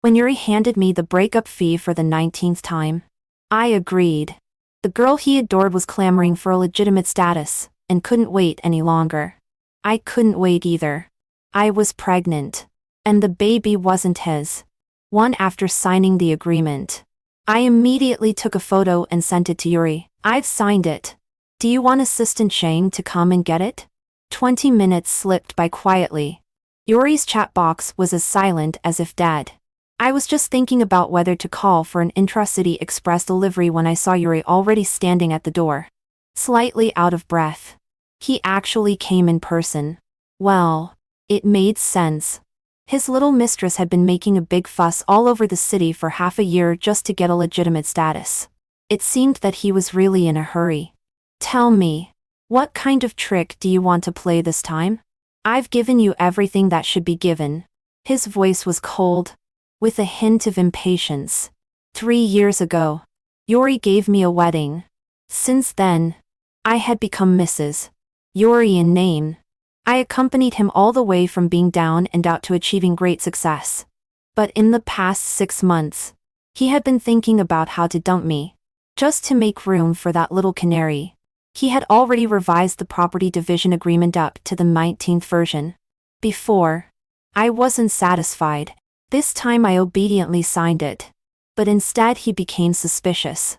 when Yuri handed me the breakup fee for the 19th time. I agreed. The girl he adored was clamoring for a legitimate status, and couldn't wait any longer. I couldn't wait either. I was pregnant. And the baby wasn't his. After signing the agreement, I immediately took a photo and sent it to Yuri. I've signed it. Do you want Assistant Shang to come and get it? 20 minutes slipped by quietly. Yuri's chat box was as silent as if dead. I was just thinking about whether to call for an intra-city express delivery when I saw Yuri already standing at the door. Slightly out of breath. He actually came in person. Well, it made sense. His little mistress had been making a big fuss all over the city for half a year just to get a legitimate status. It seemed that he was really in a hurry. Tell me, what kind of trick do you want to play this time? I've given you everything that should be given. His voice was cold, with a hint of impatience. 3 years ago, Yuri gave me a wedding. Since then, I had become Mrs. Yuri in name. I accompanied him all the way from being down and out to achieving great success. But in the past 6 months, he had been thinking about how to dump me. Just to make room for that little canary. He had already revised the property division agreement up to the 19th version. Before, I wasn't satisfied. This time I obediently signed it. But instead he became suspicious.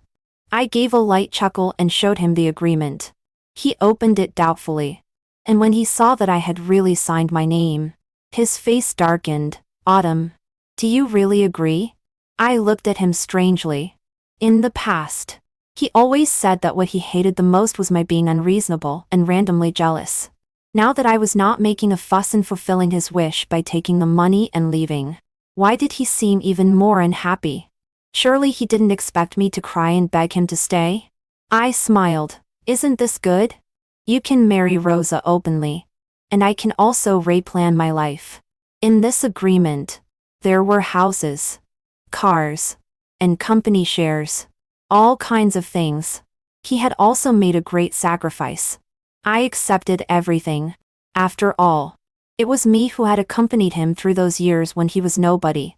I gave a light chuckle and showed him the agreement. He opened it doubtfully. And when he saw that I had really signed my name, his face darkened. Autumn, do you really agree? I looked at him strangely. In the past, he always said that what he hated the most was my being unreasonable and randomly jealous. Now that I was not making a fuss and fulfilling his wish by taking the money and leaving, why did he seem even more unhappy? Surely he didn't expect me to cry and beg him to stay? I smiled. Isn't this good? You can marry Rosa openly. And I can also replan my life. In this agreement, there were houses, cars, and company shares. All kinds of things. He had also made a great sacrifice. I accepted everything. After all, it was me who had accompanied him through those years when he was nobody.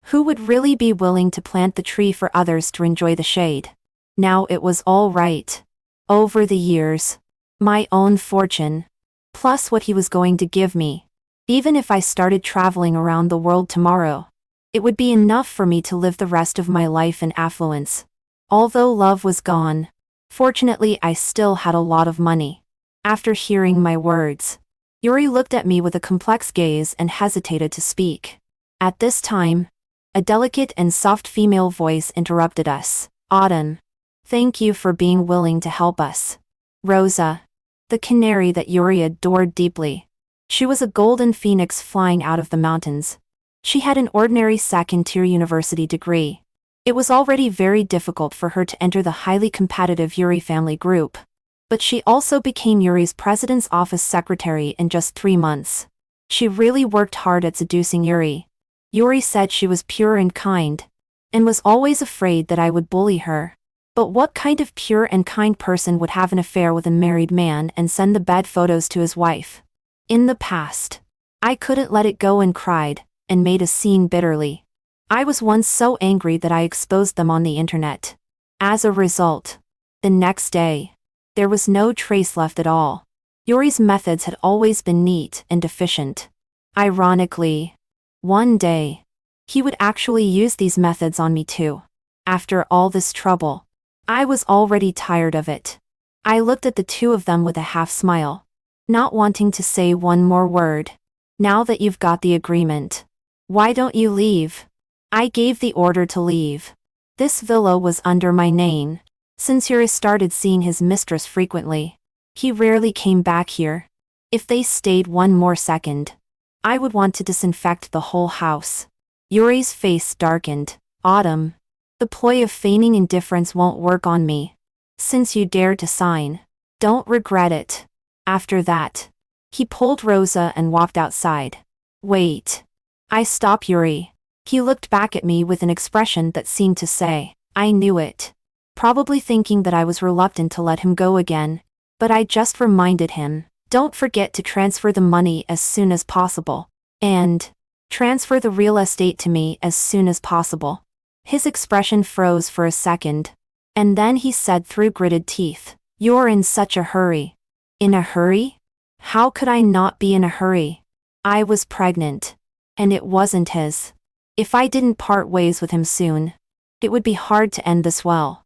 Who would really be willing to plant the tree for others to enjoy the shade? Now it was all right. Over the years, my own fortune, plus what he was going to give me. Even if I started traveling around the world tomorrow, it would be enough for me to live the rest of my life in affluence. Although love was gone, fortunately I still had a lot of money. After hearing my words, Yuri looked at me with a complex gaze and hesitated to speak. At this time, a delicate and soft female voice interrupted us. Autumn, thank you for being willing to help us. Rosa, the canary that Yuri adored deeply. She was a golden phoenix flying out of the mountains. She had an ordinary second-tier university degree. It was already very difficult for her to enter the highly competitive Yuri family group. But she also became Yuri's president's office secretary in just 3 months. She really worked hard at seducing Yuri. Yuri said she was pure and kind, and was always afraid that I would bully her. But what kind of pure and kind person would have an affair with a married man and send the bed photos to his wife? In the past, I couldn't let it go and cried, and made a scene bitterly. I was once so angry that I exposed them on the internet. As a result, the next day, there was no trace left at all. Yuri's methods had always been neat and efficient. Ironically, one day, he would actually use these methods on me too. After all this trouble, I was already tired of it. I looked at the two of them with a half smile, not wanting to say one more word. Now that you've got the agreement, why don't you leave? I gave the order to leave. This villa was under my name. Since Yuri started seeing his mistress frequently, he rarely came back here. If they stayed one more second, I would want to disinfect the whole house. Yuri's face darkened. Autumn, the ploy of feigning indifference won't work on me. Since you dared to sign, don't regret it. After that, he pulled Rosa and walked outside. Wait. I stopped Yuri. He looked back at me with an expression that seemed to say, I knew it. Probably thinking that I was reluctant to let him go again, but I just reminded him, don't forget to transfer the money as soon as possible. And Transfer the real estate to me as soon as possible. His expression froze for a second. And then he said through gritted teeth, "You're in such a hurry." In a hurry? How could I not be in a hurry? I was pregnant. And it wasn't his. If I didn't part ways with him soon, it would be hard to end this well.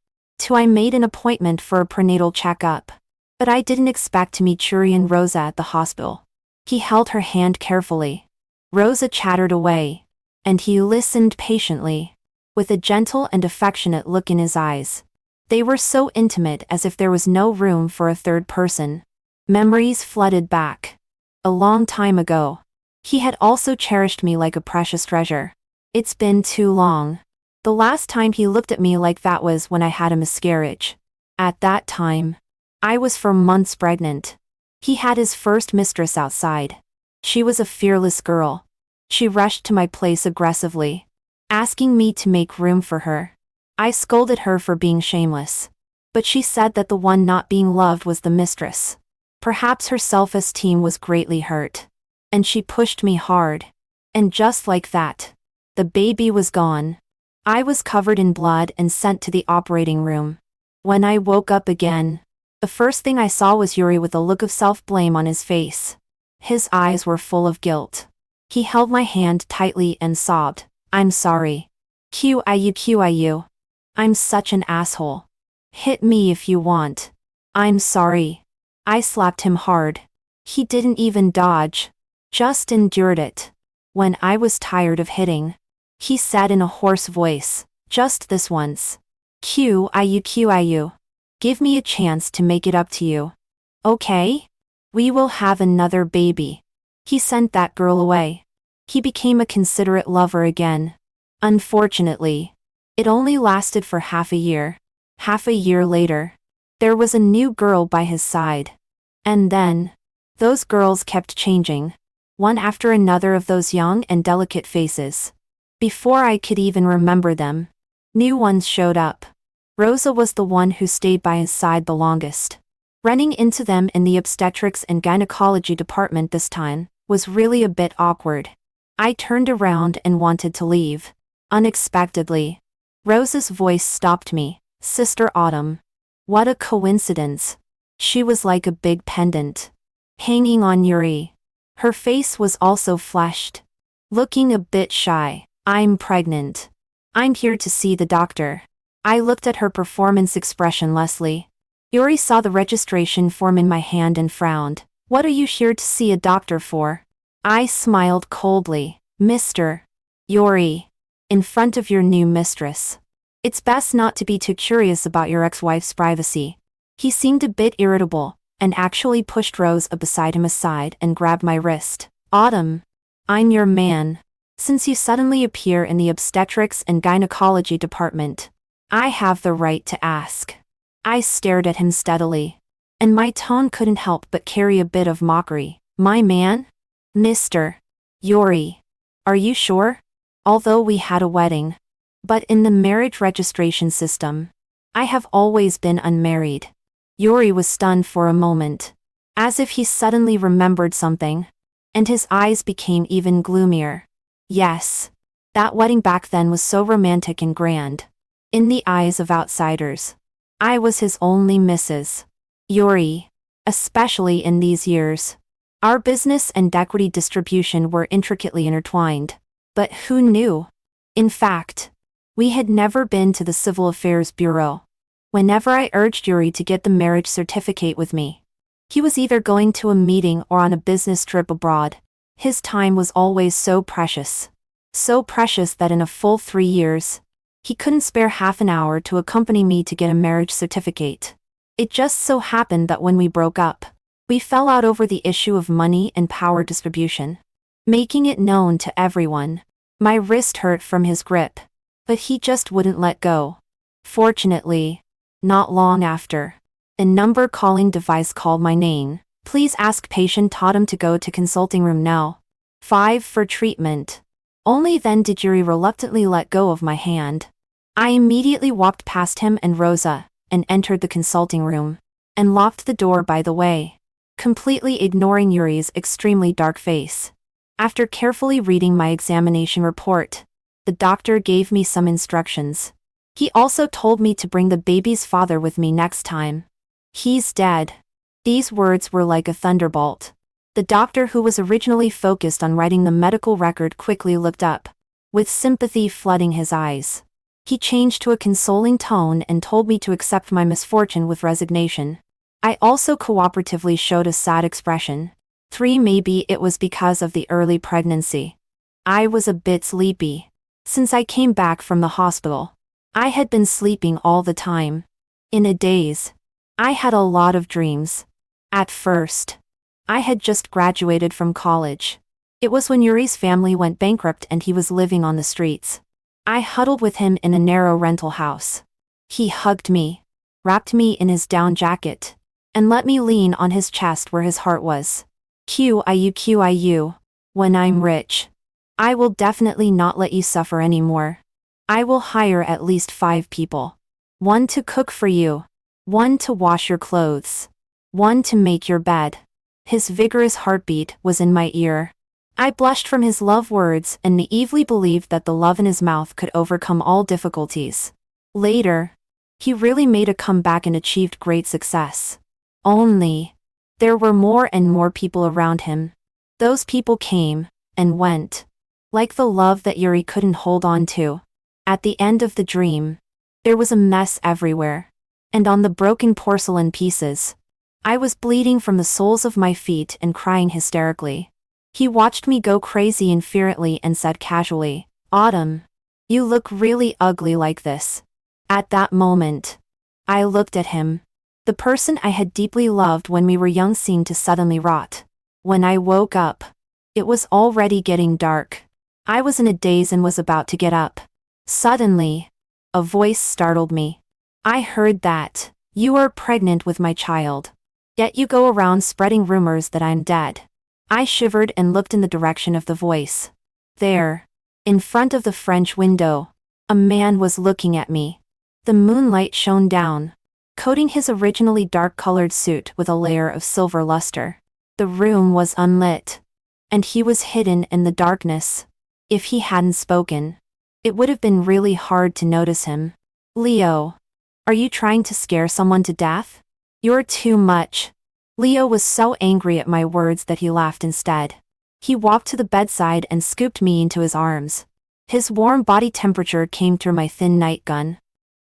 I made an appointment for a prenatal checkup. But I didn't expect to meet Yuri and Rosa at the hospital. He held her hand carefully. Rosa chattered away. And he listened patiently, with a gentle and affectionate look in his eyes. They were so intimate, as if there was no room for a third person. Memories flooded back. A long time ago. He had also cherished me like a precious treasure. It's been too long. The last time he looked at me like that was when I had a miscarriage. At that time, I was for months pregnant. He had his first mistress outside. She was a fearless girl. She rushed to my place aggressively, asking me to make room for her. I scolded her for being shameless. But she said that the one not being loved was the mistress. Perhaps her self-esteem was greatly hurt. And she pushed me hard. And just like that, the baby was gone. I was covered in blood and sent to the operating room. When I woke up again, the first thing I saw was Yuri with a look of self-blame on his face. His eyes were full of guilt. He held my hand tightly and sobbed, "I'm sorry. QIU. I'm such an asshole. Hit me if you want. I'm sorry." I slapped him hard. He didn't even dodge. Just endured it. When I was tired of hitting, he said in a hoarse voice, "Just this once. QIU. Give me a chance to make it up to you. Okay? We will have another baby." He sent that girl away. He became a considerate lover again. Unfortunately, it only lasted for half a year. Half a year later, there was a new girl by his side. And then, those girls kept changing. One after another of those young and delicate faces. Before I could even remember them, new ones showed up. Rosa was the one who stayed by his side the longest. Running into them in the obstetrics and gynecology department this time was really a bit awkward. I turned around and wanted to leave. Unexpectedly, Rosa's voice stopped me. "Sister Autumn. What a coincidence." She was like a big pendant, hanging on Yuri. Her face was also flushed, looking a bit shy. "I'm pregnant. I'm here to see the doctor." I looked at her performance expressionlessly. Yuri saw the registration form in my hand and frowned. "What are you here to see a doctor for?" I smiled coldly. "Mr. Yuri, in front of your new mistress. It's best not to be too curious about your ex-wife's privacy." He seemed a bit irritable, and actually pushed Rosa beside him aside and grabbed my wrist. "Autumn, I'm your man. Since you suddenly appear in the obstetrics and gynecology department, I have the right to ask." I stared at him steadily, and my tone couldn't help but carry a bit of mockery. "My man? Mr. Yuri. Are you sure? Although we had a wedding. But in the marriage registration system, I have always been unmarried." Yuri was stunned for a moment, as if he suddenly remembered something, and his eyes became even gloomier. Yes, that wedding back then was so romantic and grand. In the eyes of outsiders, I was his only Mrs. Yuri, especially in these years. Our business and equity distribution were intricately intertwined. But who knew? In fact, we had never been to the Civil Affairs Bureau. Whenever I urged Yuri to get the marriage certificate with me, he was either going to a meeting or on a business trip abroad. His time was always so precious. So precious that in a full 3 years, he couldn't spare half an hour to accompany me to get a marriage certificate. It just so happened that when we broke up, we fell out over the issue of money and power distribution, making it known to everyone. My wrist hurt from his grip, but he just wouldn't let go. Fortunately, not long after, a number calling device called my name. "Please ask patient Totem to go to consulting room now. 5 for treatment." Only then did Yuri reluctantly let go of my hand. I immediately walked past him and Rosa, and entered the consulting room, and locked the door by the way, completely ignoring Yuri's extremely dark face. After carefully reading my examination report, the doctor gave me some instructions. He also told me to bring the baby's father with me next time. He's dead. These words were like a thunderbolt. The doctor, who was originally focused on writing the medical record, quickly looked up, with sympathy flooding his eyes. He changed to a consoling tone and told me to accept my misfortune with resignation. I also cooperatively showed a sad expression. Maybe it was because of the early pregnancy. I was a bit sleepy. Since I came back from the hospital, I had been sleeping all the time. In a daze. I had a lot of dreams. At first, I had just graduated from college. It was when Yuri's family went bankrupt and he was living on the streets. I huddled with him in a narrow rental house. He hugged me, wrapped me in his down jacket, and let me lean on his chest where his heart was. QIU, when I'm rich, I will definitely not let you suffer anymore. I will hire at least 5 people. 1 to cook for you, 1 to wash your clothes, 1 to make your bed. His vigorous heartbeat was in my ear. I blushed from his love words and naively believed that the love in his mouth could overcome all difficulties. Later, he really made a comeback and achieved great success. Only, there were more and more people around him. Those people came and went, like the love that Yuri couldn't hold on to. At the end of the dream, there was a mess everywhere. And on the broken porcelain pieces, I was bleeding from the soles of my feet and crying hysterically. He watched me go crazy infuriately and said casually, "Autumn, you look really ugly like this." At that moment, I looked at him. The person I had deeply loved when we were young seemed to suddenly rot. When I woke up, it was already getting dark. I was in a daze and was about to get up. Suddenly, a voice startled me. I heard that, "You are pregnant with my child. Yet you go around spreading rumors that I'm dead." I shivered and looked in the direction of the voice. There, in front of the French window, a man was looking at me. The moonlight shone down, coating his originally dark-colored suit with a layer of silver luster. The room was unlit, and he was hidden in the darkness. If he hadn't spoken, it would have been really hard to notice him. "Leo, are you trying to scare someone to death? You're too much." Leo was so angry at my words that he laughed instead. He walked to the bedside and scooped me into his arms. His warm body temperature came through my thin nightgown,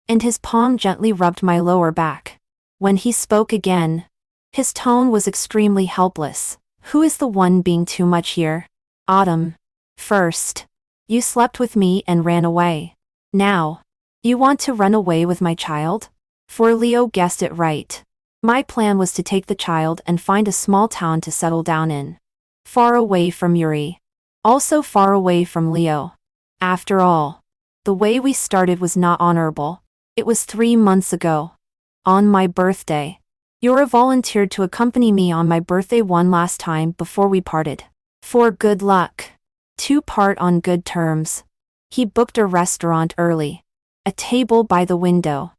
and his palm gently rubbed my lower back. When he spoke again, his tone was extremely helpless. "Who is the one being too much here?" "Autumn. First, you slept with me and ran away. Now, you want to run away with my child?" For Leo guessed it right. My plan was to take the child and find a small town to settle down in. Far away from Yuri. Also far away from Leo. After all, the way we started was not honorable. It was 3 months ago. On my birthday, Yuri volunteered to accompany me on my birthday one last time before we parted. For good luck. To part on good terms. He booked a restaurant early. A table by the window,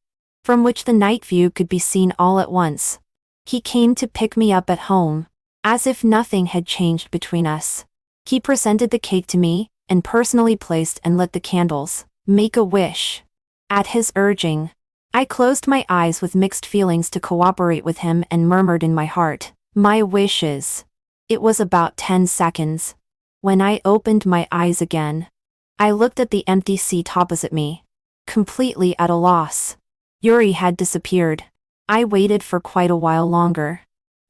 from which the night view could be seen all at once. He came to pick me up at home, as if nothing had changed between us. He presented the cake to me, and personally placed and lit the candles. Make a wish. At his urging, I closed my eyes with mixed feelings to cooperate with him and murmured in my heart, "My wishes." It was about 10 seconds. When I opened my eyes again, I looked at the empty seat opposite me, completely at a loss. Yuri had disappeared. I waited for quite a while longer,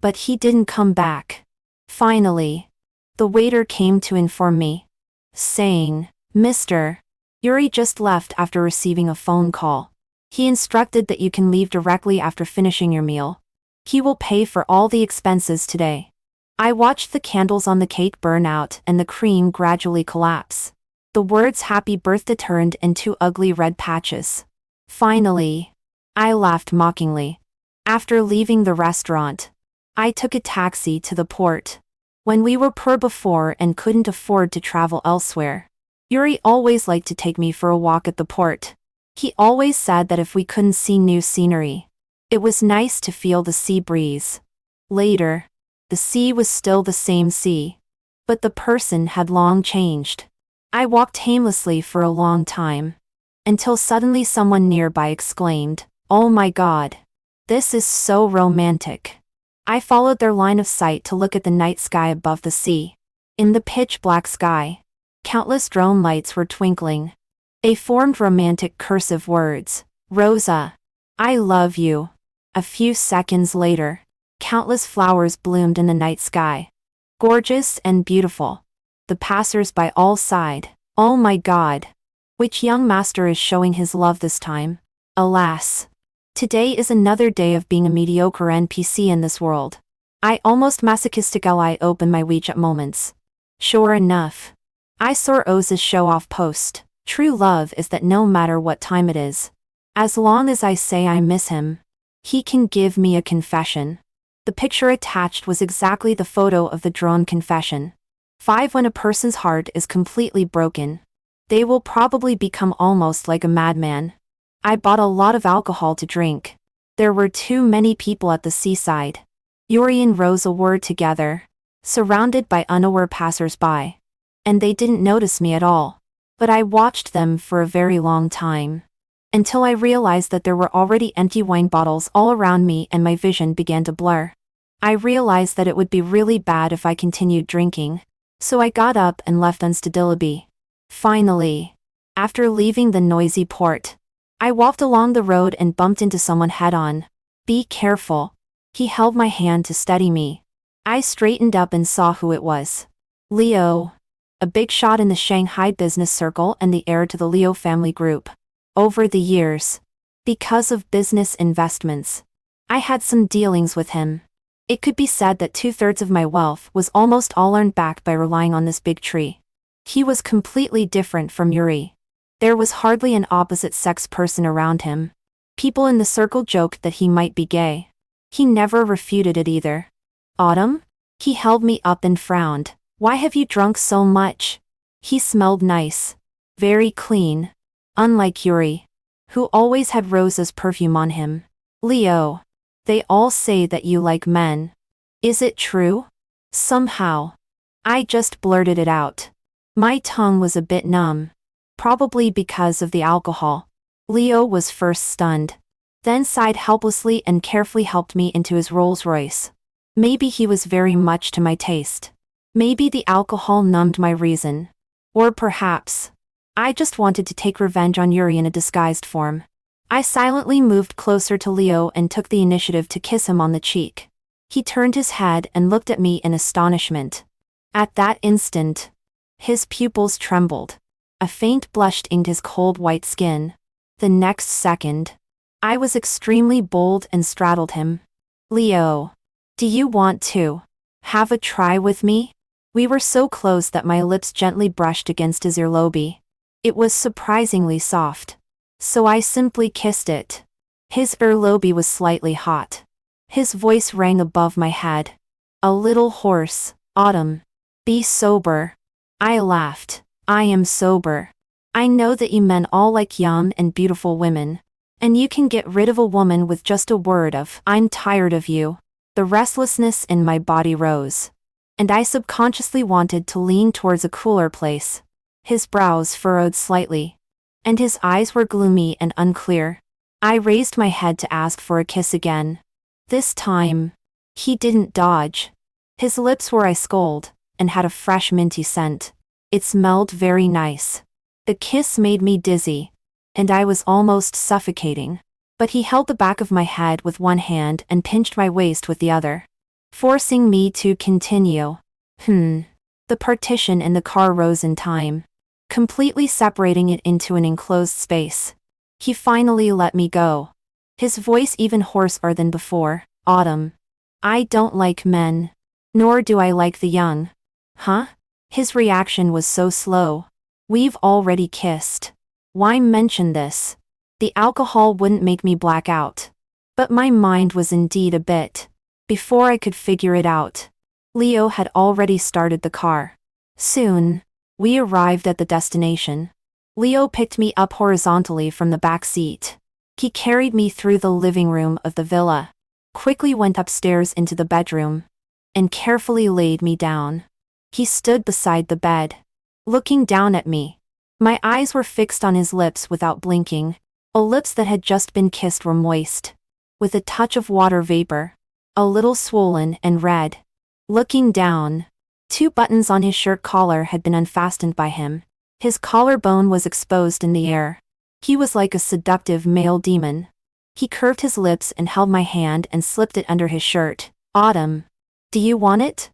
but he didn't come back. Finally, the waiter came to inform me, saying, "Mr. Yuri just left after receiving a phone call. He instructed that you can leave directly after finishing your meal. He will pay for all the expenses today." I watched the candles on the cake burn out and the cream gradually collapse. The words "Happy Birthday" turned into ugly red patches. Finally, I laughed mockingly. After leaving the restaurant, I took a taxi to the port. When we were poor before and couldn't afford to travel elsewhere, Yuri always liked to take me for a walk at the port. He always said that if we couldn't see new scenery, it was nice to feel the sea breeze. Later, the sea was still the same sea. But the person had long changed. I walked aimlessly for a long time. Until suddenly someone nearby exclaimed, "Oh my God. This is so romantic." I followed their line of sight to look at the night sky above the sea. In the pitch-black sky, countless drone lights were twinkling. They formed romantic cursive words. "Rosa. I love you." A few seconds later, countless flowers bloomed in the night sky. Gorgeous and beautiful. The passers-by all sighed, "Oh my God. Which young master is showing his love this time?" Alas. Today is another day of being a mediocre NPC in this world. I almost masochistically open my WeChat moments. Sure enough, I saw Oz's show-off post. True love is that no matter what time it is, as long as I say I miss him, he can give me a confession. The picture attached was exactly the photo of the drone confession. 5. When a person's heart is completely broken, they will probably become almost like a madman. I bought a lot of alcohol to drink. There were too many people at the seaside. Yuri and Rosa were together, surrounded by unaware passers-by. And they didn't notice me at all. But I watched them for a very long time. Until I realized that there were already empty wine bottles all around me and my vision began to blur. I realized that it would be really bad if I continued drinking. So I got up and left instantly. Finally, after leaving the noisy port, I walked along the road and bumped into someone head-on. "Be careful." He held my hand to steady me. I straightened up and saw who it was. Leo. A big shot in the Shanghai business circle and the heir to the Leo family group. Over the years, because of business investments, I had some dealings with him. It could be said that 2/3 of my wealth was almost all earned back by relying on this big tree. He was completely different from Yuri. There was hardly an opposite-sex person around him. People in the circle joked that he might be gay. He never refuted it either. "Autumn?" He held me up and frowned. "Why have you drunk so much?" He smelled nice. Very clean. Unlike Yuri, who always had Rosa's perfume on him. "Leo. They all say that you like men. Is it true?" Somehow, I just blurted it out. My tongue was a bit numb. Probably because of the alcohol. Leo was first stunned, then sighed helplessly and carefully helped me into his Rolls-Royce. Maybe he was very much to my taste. Maybe the alcohol numbed my reason. Or perhaps, I just wanted to take revenge on Yuri in a disguised form. I silently moved closer to Leo and took the initiative to kiss him on the cheek. He turned his head and looked at me in astonishment. At that instant, his pupils trembled. A faint blush tinged his cold white skin. The next second, I was extremely bold and straddled him. "Leo, do you want to have a try with me?" We were so close that my lips gently brushed against his earlobe. It was surprisingly soft. So I simply kissed it. His earlobe was slightly hot. His voice rang above my head. A little hoarse. "Autumn. Be sober." I laughed. "I am sober. I know that you men all like young and beautiful women. And you can get rid of a woman with just a word of, 'I'm tired of you.'" The restlessness in my body rose. And I subconsciously wanted to lean towards a cooler place. His brows furrowed slightly. And his eyes were gloomy and unclear. I raised my head to ask for a kiss again. This time, he didn't dodge. His lips were ice-cold, and had a fresh minty scent. It smelled very nice. The kiss made me dizzy, and I was almost suffocating. But he held the back of my head with one hand and pinched my waist with the other, forcing me to continue. The partition in the car rose in time, completely separating it into an enclosed space. He finally let me go. His voice even hoarser than before. "Autumn. I don't like men. Nor do I like the young." Huh? His reaction was so slow. "We've already kissed. Why mention this?" The alcohol wouldn't make me black out. But my mind was indeed a bit. Before I could figure it out, Leo had already started the car. Soon, we arrived at the destination. Leo picked me up horizontally from the back seat. He carried me through the living room of the villa, quickly went upstairs into the bedroom, and carefully laid me down. He stood beside the bed, looking down at me. My eyes were fixed on his lips without blinking. Lips that had just been kissed were moist, with a touch of water vapor, a little swollen and red. Looking down, 2 buttons on his shirt collar had been unfastened by him. His collarbone was exposed in the air. He was like a seductive male demon. He curved his lips and held my hand and slipped it under his shirt. Autumn. Do you want it?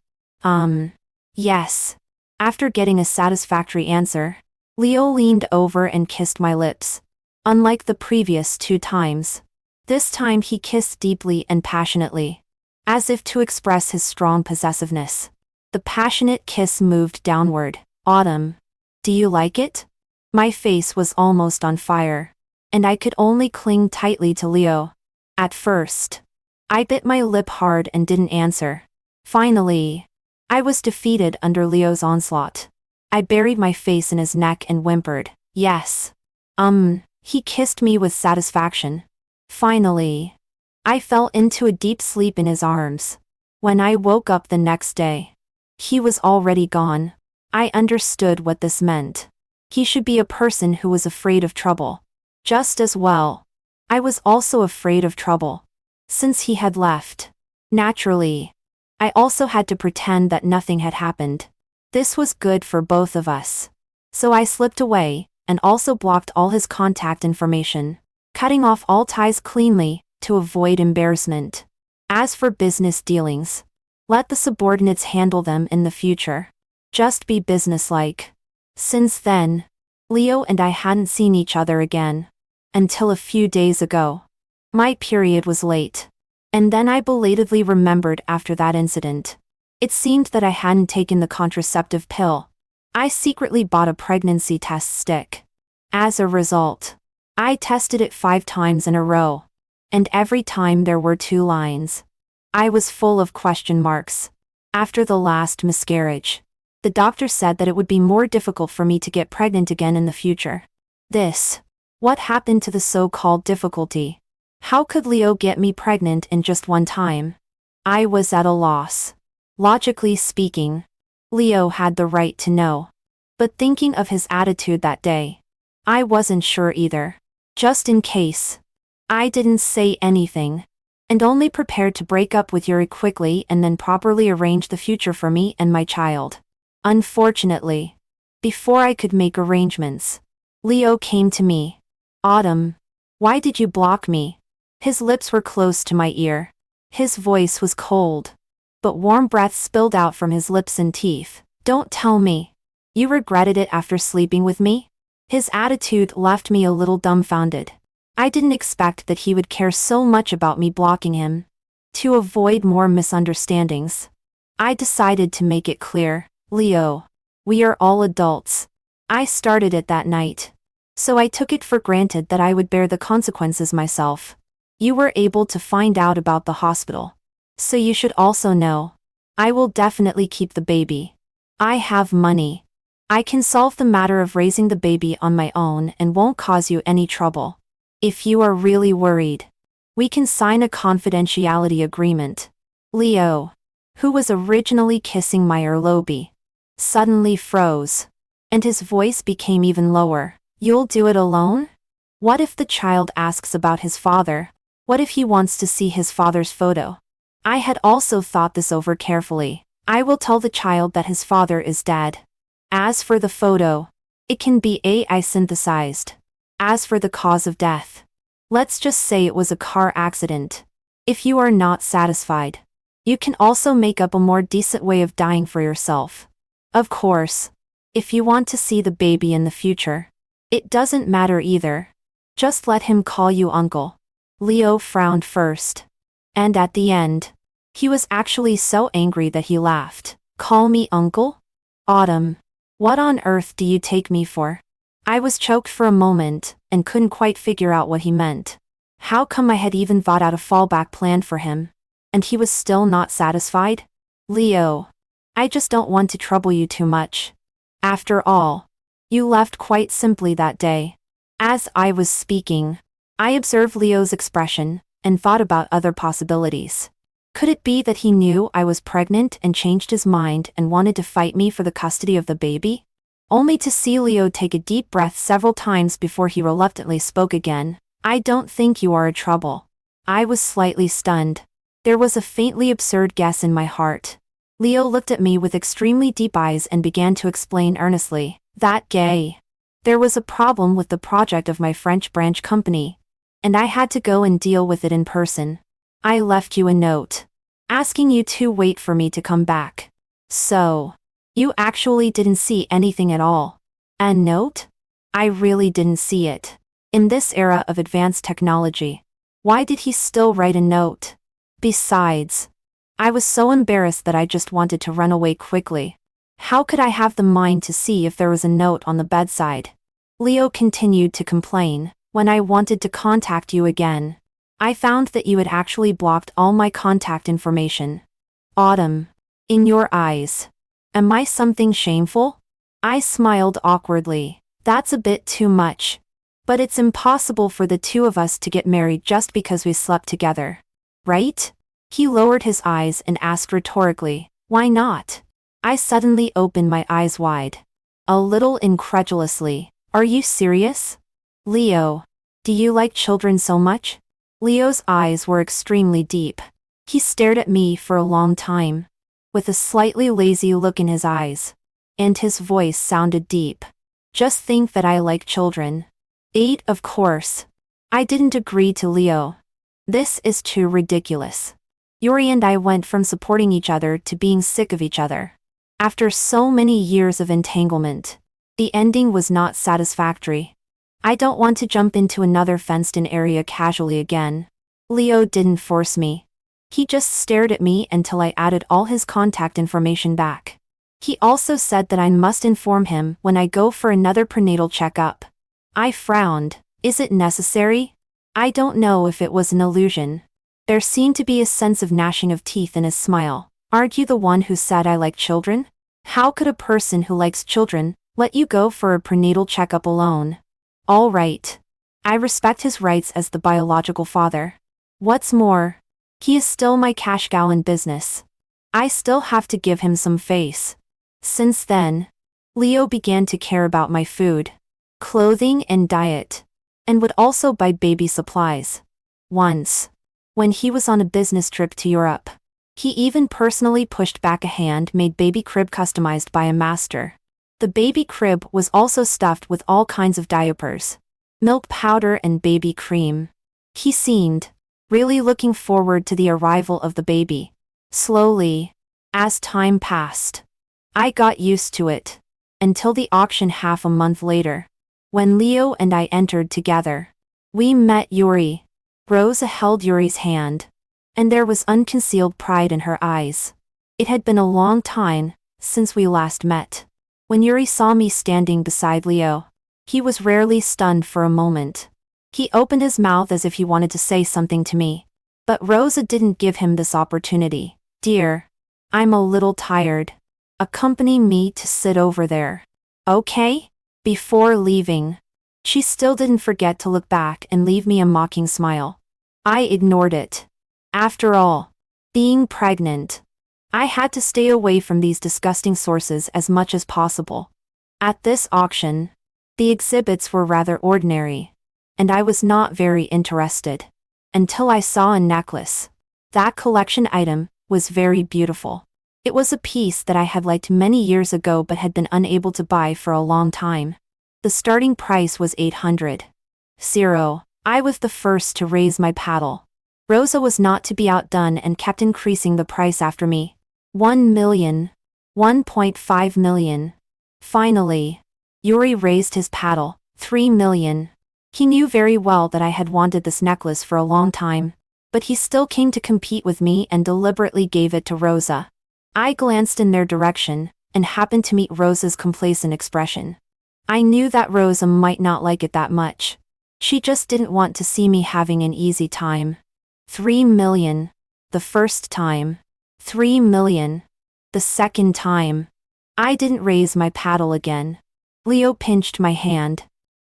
Yes. After getting a satisfactory answer, Leo leaned over and kissed my lips. Unlike the previous 2 times, this time he kissed deeply and passionately, as if to express his strong possessiveness. The passionate kiss moved downward. Autumn. Do you like it? My face was almost on fire, and I could only cling tightly to Leo. At first, I bit my lip hard and didn't answer. Finally, I was defeated under Leo's onslaught. I buried my face in his neck and whimpered, yes. He kissed me with satisfaction. Finally, I fell into a deep sleep in his arms. When I woke up the next day, he was already gone. I understood what this meant. He should be a person who was afraid of trouble. Just as well, I was also afraid of trouble. Since he had left, naturally, I also had to pretend that nothing had happened. This was good for both of us. So I slipped away, and also blocked all his contact information, cutting off all ties cleanly, to avoid embarrassment. As for business dealings, let the subordinates handle them in the future. Just be businesslike. Since then, Leo and I hadn't seen each other again. Until a few days ago. My period was late. And then I belatedly remembered after that incident. It seemed that I hadn't taken the contraceptive pill. I secretly bought a pregnancy test stick. As a result, I tested it 5 times in a row. And every time there were 2 lines. I was full of question marks. After the last miscarriage, the doctor said that it would be more difficult for me to get pregnant again in the future. What happened to the so-called difficulty? How could Leo get me pregnant in just 1 time? I was at a loss. Logically speaking, Leo had the right to know. But thinking of his attitude that day, I wasn't sure either. Just in case, I didn't say anything, and only prepared to break up with Yuri quickly and then properly arrange the future for me and my child. Unfortunately, before I could make arrangements, Leo came to me. Autumn. Why did you block me? His lips were close to my ear. His voice was cold, but warm breath spilled out from his lips and teeth. Don't tell me. You regretted it after sleeping with me? His attitude left me a little dumbfounded. I didn't expect that he would care so much about me blocking him. To avoid more misunderstandings, I decided to make it clear. Leo, we are all adults. I started it that night. So I took it for granted that I would bear the consequences myself. You were able to find out about the hospital. So you should also know. I will definitely keep the baby. I have money. I can solve the matter of raising the baby on my own and won't cause you any trouble. If you are really worried, we can sign a confidentiality agreement. Leo, who was originally kissing my earlobe, suddenly froze, and his voice became even lower. You'll do it alone? What if the child asks about his father? What if he wants to see his father's photo? I had also thought this over carefully. I will tell the child that his father is dead. As for the photo, it can be AI synthesized. As for the cause of death, let's just say it was a car accident. If you are not satisfied, you can also make up a more decent way of dying for yourself. Of course, if you want to see the baby in the future, it doesn't matter either. Just let him call you uncle. Leo frowned first. And at the end, he was actually so angry that he laughed. Call me uncle? Autumn. What on earth do you take me for? I was choked for a moment, and couldn't quite figure out what he meant. How come I had even thought out a fallback plan for him, and he was still not satisfied? Leo, I just don't want to trouble you too much. After all, you left quite simply that day. As I was speaking, I observed Leo's expression, and thought about other possibilities. Could it be that he knew I was pregnant and changed his mind and wanted to fight me for the custody of the baby? Only to see Leo take a deep breath several times before he reluctantly spoke again. I don't think you are a trouble. I was slightly stunned. There was a faintly absurd guess in my heart. Leo looked at me with extremely deep eyes and began to explain earnestly. That gay. There was a problem with the project of my French branch company, and I had to go and deal with it in person. I left you a note, asking you to wait for me to come back. So, you actually didn't see anything at all. A note? I really didn't see it. In this era of advanced technology, why did he still write a note? Besides, I was so embarrassed that I just wanted to run away quickly. How could I have the mind to see if there was a note on the bedside? Leo continued to complain. When I wanted to contact you again, I found that you had actually blocked all my contact information. Autumn. In your eyes. Am I something shameful? I smiled awkwardly. That's a bit too much. But it's impossible for the two of us to get married just because we slept together. Right? He lowered his eyes and asked rhetorically, why not? I suddenly opened my eyes wide. A little incredulously. Are you serious? Leo. Do you like children so much? Leo's eyes were extremely deep. He stared at me for a long time, with a slightly lazy look in his eyes. And his voice sounded deep. Just think that I like children. 8, of course. I didn't agree to Leo. This is too ridiculous. Yuri and I went from supporting each other to being sick of each other. After so many years of entanglement, the ending was not satisfactory. I don't want to jump into another fenced-in area casually again. Leo didn't force me. He just stared at me until I added all his contact information back. He also said that I must inform him when I go for another prenatal checkup. I frowned. Is it necessary? I don't know if it was an illusion. There seemed to be a sense of gnashing of teeth in his smile. Aren't you the one who said I like children? How could a person who likes children let you go for a prenatal checkup alone? All right. I respect his rights as the biological father. What's more, he is still my cash cow in business. I still have to give him some face. Since then, Leo began to care about my food, clothing and diet, and would also buy baby supplies. Once, when he was on a business trip to Europe, he even personally pushed back a hand-made baby crib customized by a master. The baby crib was also stuffed with all kinds of diapers, milk powder and baby cream. He seemed really looking forward to the arrival of the baby. Slowly, as time passed, I got used to it, until the auction half a month later, when Leo and I entered together. We met Yuri. Rosa held Yuri's hand, and there was unconcealed pride in her eyes. It had been a long time since we last met. When Yuri saw me standing beside Leo, he was rarely stunned for a moment. He opened his mouth as if he wanted to say something to me, but Rosa didn't give him this opportunity. Dear, I'm a little tired. Accompany me to sit over there. Okay? Before leaving, she still didn't forget to look back and leave me a mocking smile. I ignored it. After all, being pregnant, I had to stay away from these disgusting sources as much as possible. At this auction, the exhibits were rather ordinary, and I was not very interested, until I saw a necklace. That collection item was very beautiful. It was a piece that I had liked many years ago but had been unable to buy for a long time. The starting price was 800. I was the first to raise my paddle. Rosa was not to be outdone and kept increasing the price after me. 1 million. 1.5 million. Finally, Yuri raised his paddle. 3 million. He knew very well that I had wanted this necklace for a long time, but he still came to compete with me and deliberately gave it to Rosa. I glanced in their direction, and happened to meet Rosa's complacent expression. I knew that Rosa might not like it that much. She just didn't want to see me having an easy time. 3 million. The first time. 3 million. The second time. I didn't raise my paddle again. Leo pinched my hand,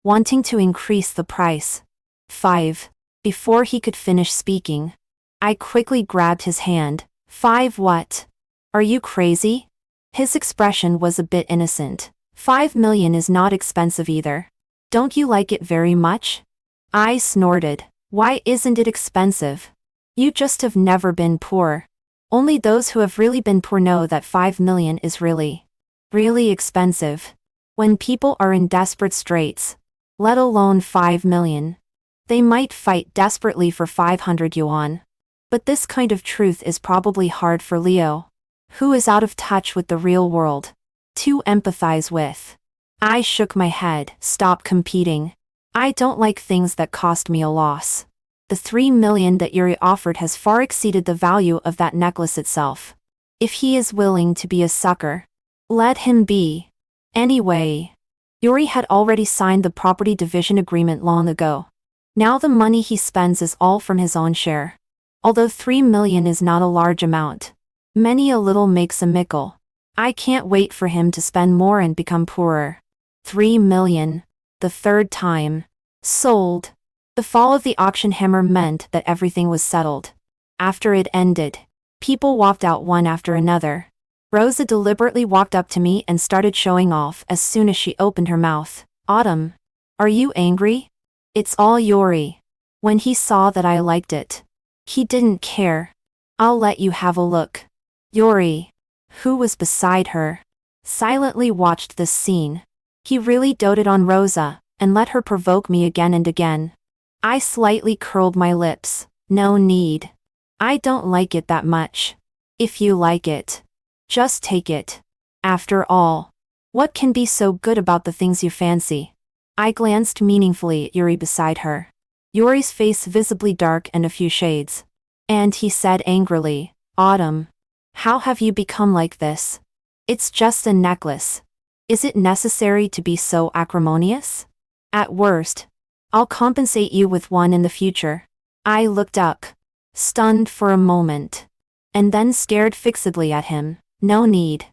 wanting to increase the price. 5. Before he could finish speaking, I quickly grabbed his hand. 5 what? Are you crazy? His expression was a bit innocent. 5 million is not expensive either. Don't you like it very much? I snorted. Why isn't it expensive? You just have never been poor. Only those who have really been poor know that 5 million is really expensive. When people are in desperate straits, let alone 5 million, they might fight desperately for 500 yuan. But this kind of truth is probably hard for Leo, who is out of touch with the real world, to empathize with. I shook my head. Stop competing. I don't like things that cost me a loss. The 3 million that Yuri offered has far exceeded the value of that necklace itself. If he is willing to be a sucker, let him be. Anyway, Yuri had already signed the property division agreement long ago. Now the money he spends is all from his own share. Although 3 million is not a large amount, many a little makes a mickle. I can't wait for him to spend more and become poorer. 3 million. The third time. Sold. The fall of the auction hammer meant that everything was settled. After it ended, people walked out one after another. Rosa deliberately walked up to me and started showing off as soon as she opened her mouth. Autumn. Are you angry? It's all Yuri. When he saw that I liked it, he didn't care. I'll let you have a look. Yuri, who was beside her, silently watched this scene. He really doted on Rosa, and let her provoke me again and again. I slightly curled my lips. No need. I don't like it that much. If you like it, just take it. After all, what can be so good about the things you fancy? I glanced meaningfully at Yuri beside her. Yuri's face visibly dark and a few shades. And he said angrily, Autumn, how have you become like this? It's just a necklace. Is it necessary to be so acrimonious? At worst, I'll compensate you with one in the future. I looked up, stunned for a moment, and then stared fixedly at him. No need.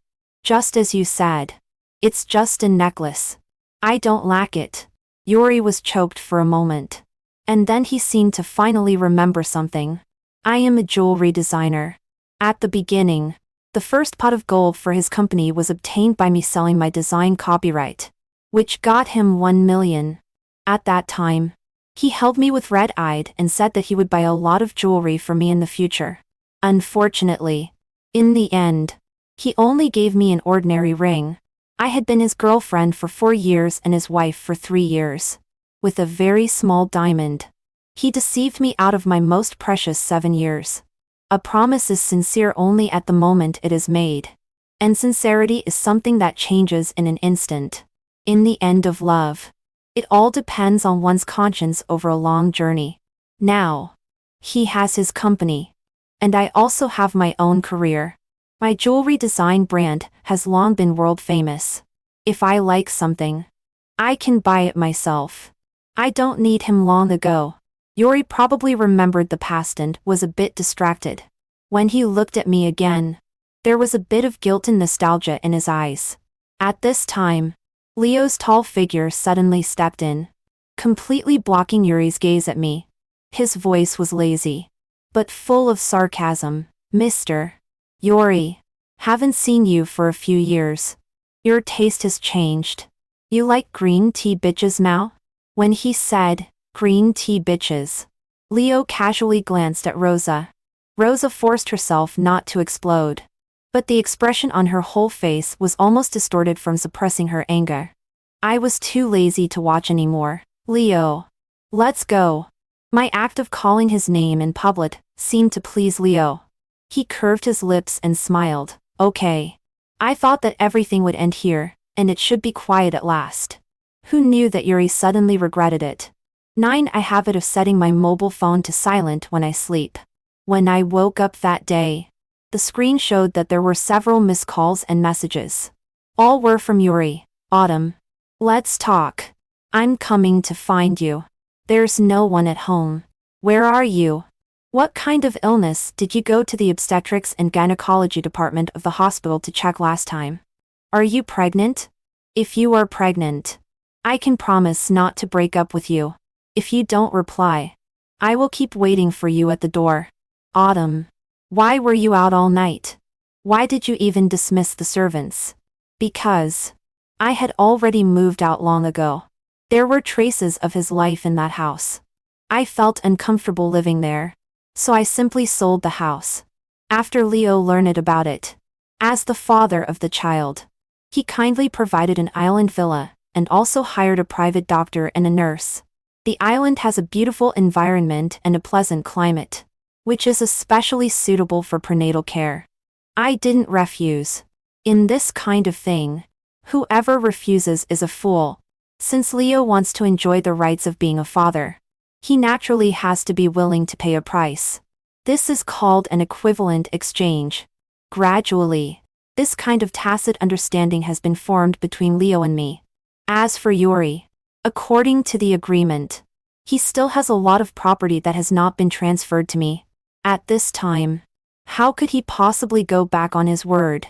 Just as you said. It's just a necklace. I don't lack it. Yuri was choked for a moment. And then he seemed to finally remember something. I am a jewelry designer. At the beginning, the first pot of gold for his company was obtained by me selling my design copyright, which got him 1 million. At that time, he held me with red-eyed and said that he would buy a lot of jewelry for me in the future. Unfortunately, in the end, he only gave me an ordinary ring. I had been his girlfriend for 4 years and his wife for 3 years. With a very small diamond. He deceived me out of my most precious 7 years. A promise is sincere only at the moment it is made. And sincerity is something that changes in an instant. In the end of love, it all depends on one's conscience over a long journey. Now, he has his company. And I also have my own career. My jewelry design brand has long been world famous. If I like something, I can buy it myself. I don't need him long ago. Yuri probably remembered the past and was a bit distracted. When he looked at me again, there was a bit of guilt and nostalgia in his eyes. At this time, Leo's tall figure suddenly stepped in, completely blocking Yuri's gaze at me. His voice was lazy, but full of sarcasm. Mr. Yuri, haven't seen you for a few years. Your taste has changed. You like green tea bitches now? When he said, green tea bitches, Leo casually glanced at Rosa. Rosa forced herself not to explode. But the expression on her whole face was almost distorted from suppressing her anger. I was too lazy to watch anymore. Leo. Let's go. My act of calling his name in public seemed to please Leo. He curved his lips and smiled. Okay. I thought that everything would end here, and it should be quiet at last. Who knew that Yuri suddenly regretted it? 9. I habit of setting my mobile phone to silent when I sleep. When I woke up that day, the screen showed that there were several missed calls and messages. All were from Yuri. Autumn. Let's talk. I'm coming to find you. There's no one at home. Where are you? What kind of illness did you go to the obstetrics and gynecology department of the hospital to check last time? Are you pregnant? If you are pregnant, I can promise not to break up with you. If you don't reply, I will keep waiting for you at the door. Autumn. Why were you out all night? Why did you even dismiss the servants? Because I had already moved out long ago. There were traces of his life in that house. I felt uncomfortable living there, so I simply sold the house. After Leo learned about it, as the father of the child, he kindly provided an island villa and also hired a private doctor and a nurse. The island has a beautiful environment and a pleasant climate, which is especially suitable for prenatal care. I didn't refuse. In this kind of thing, whoever refuses is a fool. Since Leo wants to enjoy the rights of being a father, he naturally has to be willing to pay a price. This is called an equivalent exchange. Gradually, this kind of tacit understanding has been formed between Leo and me. As for Yuri, according to the agreement, he still has a lot of property that has not been transferred to me. At this time, how could he possibly go back on his word?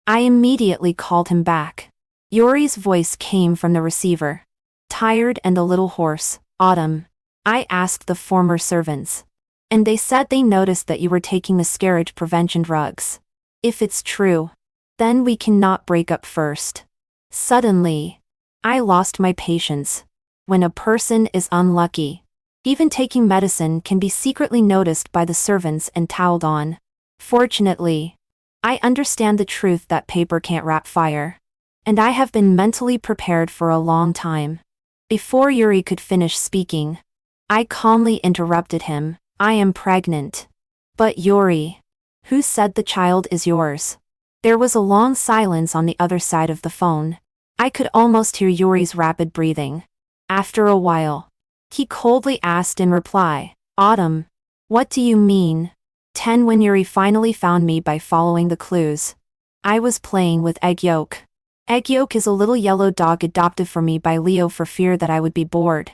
I immediately called him back. Yuri's voice came from the receiver. Tired and a little hoarse. Autumn. I asked the former servants, and they said they noticed that you were taking miscarriage prevention drugs. If it's true, then we cannot break up first. Suddenly, I lost my patience. When a person is unlucky, even taking medicine can be secretly noticed by the servants and toweled on. Fortunately, I understand the truth that paper can't wrap fire, and I have been mentally prepared for a long time. Before Yuri could finish speaking, I calmly interrupted him. I am pregnant. But Yuri, who said the child is yours? There was a long silence on the other side of the phone. I could almost hear Yuri's rapid breathing. After a while, he coldly asked in reply, Autumn, what do you mean? 10 When Yuri finally found me by following the clues. I was playing with Egg Yolk. Egg Yolk is a little yellow dog adopted for me by Leo for fear that I would be bored.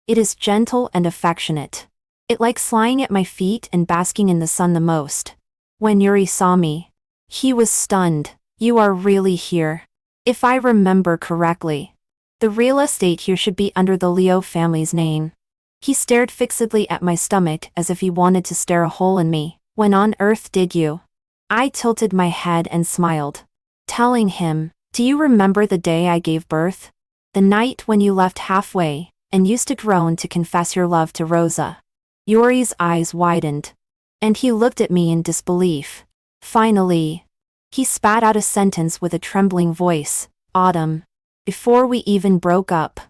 It is gentle and affectionate. It likes lying at my feet and basking in the sun the most. When Yuri saw me, he was stunned. You are really here. If I remember correctly, the real estate here should be under the Leo family's name. He stared fixedly at my stomach as if he wanted to stare a hole in me. When on earth did you? I tilted my head and smiled, telling him, do you remember the day I gave birth? The night when you left halfway, and used to groan to confess your love to Rosa. Yuri's eyes widened, and he looked at me in disbelief. Finally, he spat out a sentence with a trembling voice. Autumn. Before we even broke up,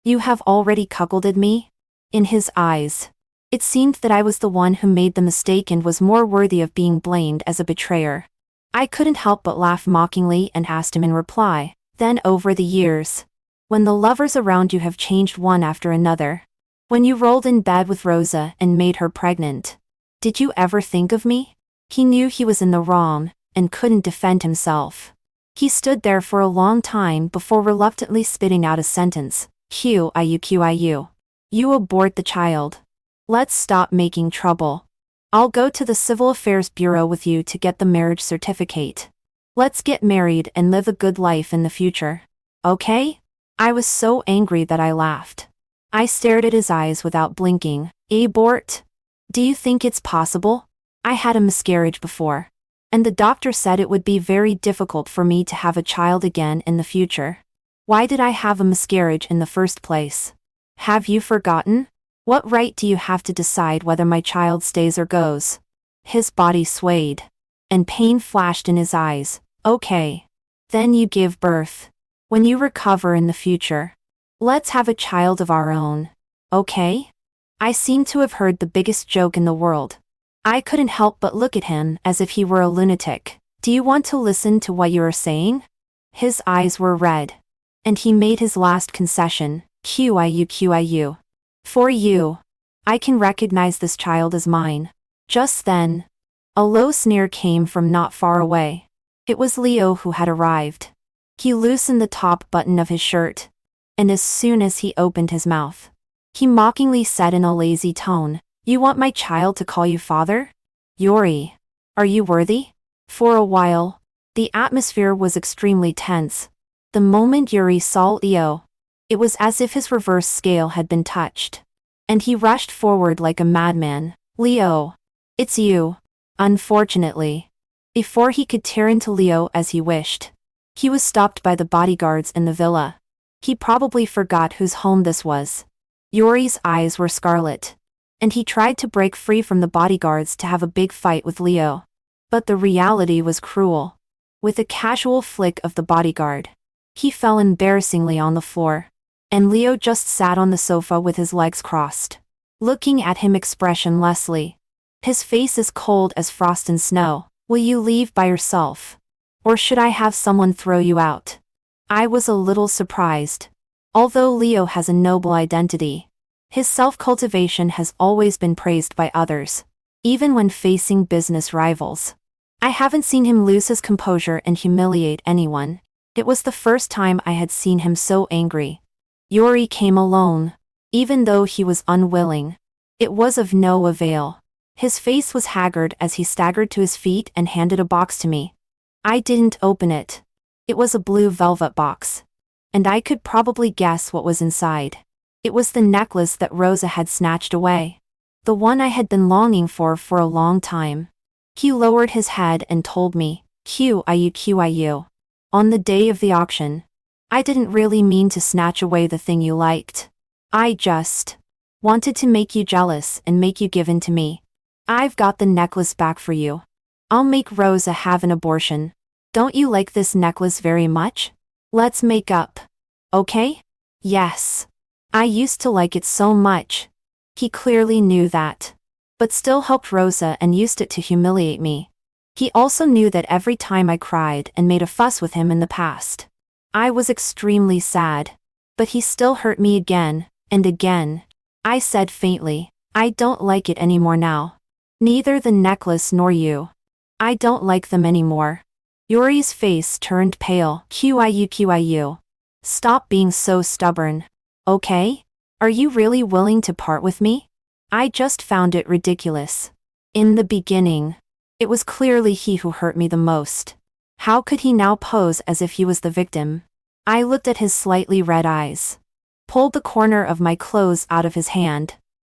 you have already cuckolded me? In his eyes, it seemed that I was the one who made the mistake and was more worthy of being blamed as a betrayer. I couldn't help but laugh mockingly and asked him in reply, then over the years, when the lovers around you have changed one after another, when you rolled in bed with Rosa and made her pregnant, did you ever think of me? He knew he was in the wrong, and couldn't defend himself. He stood there for a long time before reluctantly spitting out a sentence. QIU. You abort the child. Let's stop making trouble. I'll go to the Civil Affairs Bureau with you to get the marriage certificate. Let's get married and live a good life in the future. Okay? I was so angry that I laughed. I stared at his eyes without blinking. Abort? Do you think it's possible? I had a miscarriage before, and the doctor said it would be very difficult for me to have a child again in the future. Why did I have a miscarriage in the first place? Have you forgotten? What right do you have to decide whether my child stays or goes? His body swayed, and pain flashed in his eyes. Okay. Then you give birth. When you recover in the future, let's have a child of our own. Okay? I seemed to have heard the biggest joke in the world. I couldn't help but look at him as if he were a lunatic. Do you want to listen to what you are saying? His eyes were red, and he made his last concession. QIU. For you. I can recognize this child as mine. Just then, a low sneer came from not far away. It was Leo who had arrived. He loosened the top button of his shirt, and as soon as he opened his mouth, he mockingly said in a lazy tone, You want my child to call you father? Yuri, are you worthy? For a while, the atmosphere was extremely tense. The moment Yuri saw Leo, it was as if his reverse scale had been touched, and he rushed forward like a madman. Leo, it's you. Unfortunately, before he could tear into Leo as he wished, he was stopped by the bodyguards in the villa. He probably forgot whose home this was. Yuri's eyes were scarlet, and he tried to break free from the bodyguards to have a big fight with Leo. But the reality was cruel. With a casual flick of the bodyguard, he fell embarrassingly on the floor, and Leo just sat on the sofa with his legs crossed, looking at him expressionlessly. His face as cold as frost and snow. Will you leave by yourself? Or should I have someone throw you out? I was a little surprised. Although Leo has a noble identity, his self-cultivation has always been praised by others, even when facing business rivals. I haven't seen him lose his composure and humiliate anyone. It was the first time I had seen him so angry. Yuri came alone, even though he was unwilling. It was of no avail. His face was haggard as he staggered to his feet and handed a box to me. I didn't open it. It was a blue velvet box, and I could probably guess what was inside. It was the necklace that Rosa had snatched away. The one I had been longing for a long time. He lowered his head and told me, QIU. On the day of the auction. I didn't really mean to snatch away the thing you liked. I just wanted to make you jealous and make you give in to me. I've got the necklace back for you. I'll make Rosa have an abortion. Don't you like this necklace very much? Let's make up. Okay? Yes. I used to like it so much. He clearly knew that, but still helped Rosa and used it to humiliate me. He also knew that every time I cried and made a fuss with him in the past, I was extremely sad. But he still hurt me again and again. I said faintly, I don't like it anymore now. Neither the necklace nor you. I don't like them anymore. Yuri's face turned pale. QIU. Stop being so stubborn. Okay? Are you really willing to part with me? I just found it ridiculous. In the beginning, it was clearly he who hurt me the most. How could he now pose as if he was the victim? I looked at his slightly red eyes, pulled the corner of my clothes out of his hand,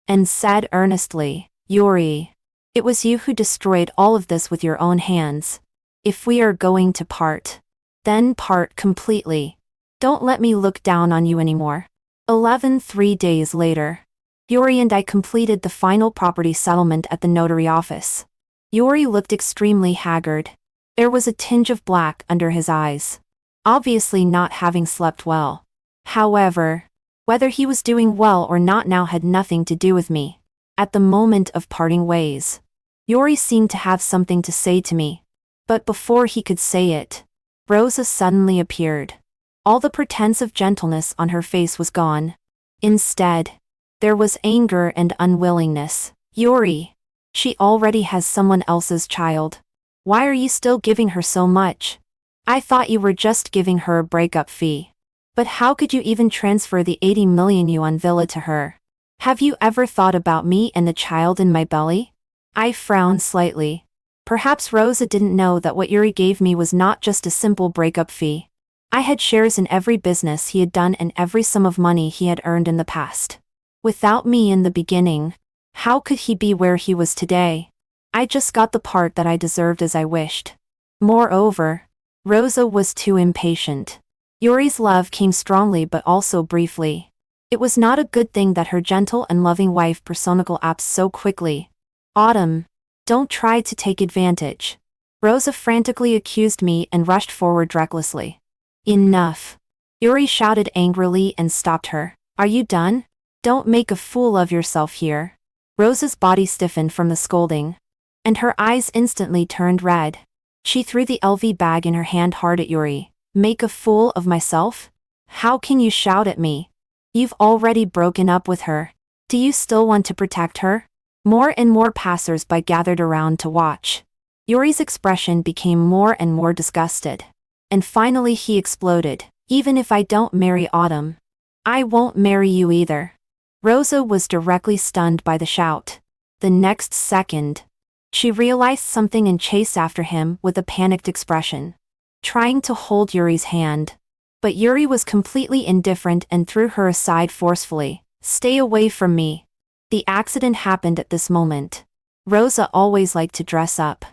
and said earnestly, Yuri, it was you who destroyed all of this with your own hands. If we are going to part, then part completely. Don't let me look down on you anymore. 3 days later, Yuri and I completed the final property settlement at the notary office. Yuri looked extremely haggard. There was a tinge of black under his eyes, obviously not having slept well. However, whether he was doing well or not now had nothing to do with me. At the moment of parting ways, Yuri seemed to have something to say to me. But before he could say it, Rosa suddenly appeared. All the pretense of gentleness on her face was gone. Instead, there was anger and unwillingness. Yuri, she already has someone else's child. Why are you still giving her so much? I thought you were just giving her a breakup fee. But how could you even transfer the 80 million yuan villa to her? Have you ever thought about me and the child in my belly? I frowned slightly. Perhaps Rosa didn't know that what Yuri gave me was not just a simple breakup fee. I had shares in every business he had done and every sum of money he had earned in the past. Without me in the beginning, how could he be where he was today? I just got the part that I deserved as I wished. Moreover, Rosa was too impatient. Yuri's love came strongly but also briefly. It was not a good thing that her gentle and loving wife personified so quickly. Autumn, don't try to take advantage. Rosa frantically accused me and rushed forward recklessly. Enough. Yuri shouted angrily and stopped her. Are you done? Don't make a fool of yourself here. Rosa's body stiffened from the scolding, and her eyes instantly turned red. She threw the LV bag in her hand hard at Yuri. Make a fool of myself? How can you shout at me? You've already broken up with her. Do you still want to protect her? More and more passers-by gathered around to watch. Yuri's expression became more and more disgusted. And finally he exploded. Even if I don't marry Autumn, I won't marry you either. Rosa was directly stunned by the shout. The next second, she realized something and chased after him with a panicked expression, trying to hold Yuri's hand. But Yuri was completely indifferent and threw her aside forcefully. Stay away from me. The accident happened at this moment. Rosa always liked to dress up.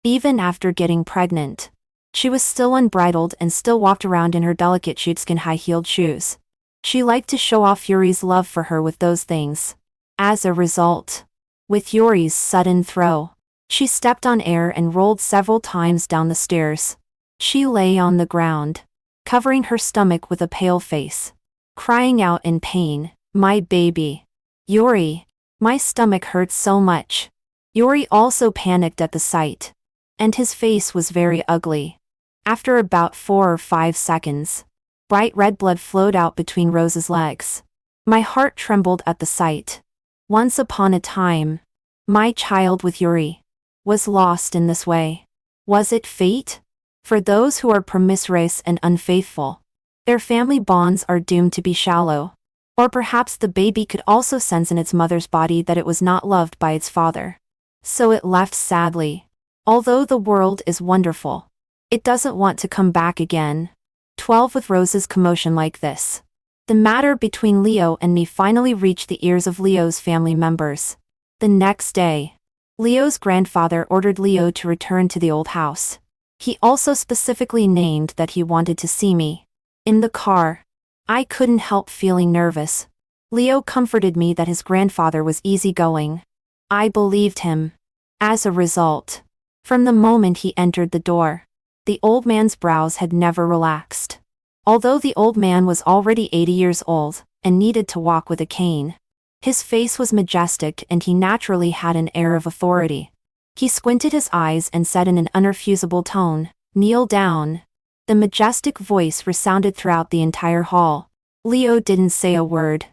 Even after getting pregnant, she was still unbridled and still walked around in her delicate sheepskin high-heeled shoes. She liked to show off Yuri's love for her with those things. As a result, with Yuri's sudden throw, she stepped on air and rolled several times down the stairs. She lay on the ground, covering her stomach with a pale face, crying out in pain, "My baby! Yuri! My stomach hurts so much!" Yuri also panicked at the sight, and his face was very ugly. After about 4 or 5 seconds, bright red blood flowed out between Rosa's legs. My heart trembled at the sight. Once upon a time, my child with Yuri was lost in this way. Was it fate? For those who are promiscuous and unfaithful, their family bonds are doomed to be shallow. Or perhaps the baby could also sense in its mother's body that it was not loved by its father. So it left sadly. Although the world is wonderful, it doesn't want to come back again. 12 With Rosa's commotion like this, the matter between Leo and me finally reached the ears of Leo's family members. The next day, Leo's grandfather ordered Leo to return to the old house. He also specifically named that he wanted to see me. In the car, I couldn't help feeling nervous. Leo comforted me that his grandfather was easygoing. I believed him. As a result, from the moment he entered the door, the old man's brows had never relaxed. Although the old man was already 80 years old and needed to walk with a cane, his face was majestic and he naturally had an air of authority. He squinted his eyes and said in an unrefusable tone, "Kneel down." The majestic voice resounded throughout the entire hall. Leo didn't say a word.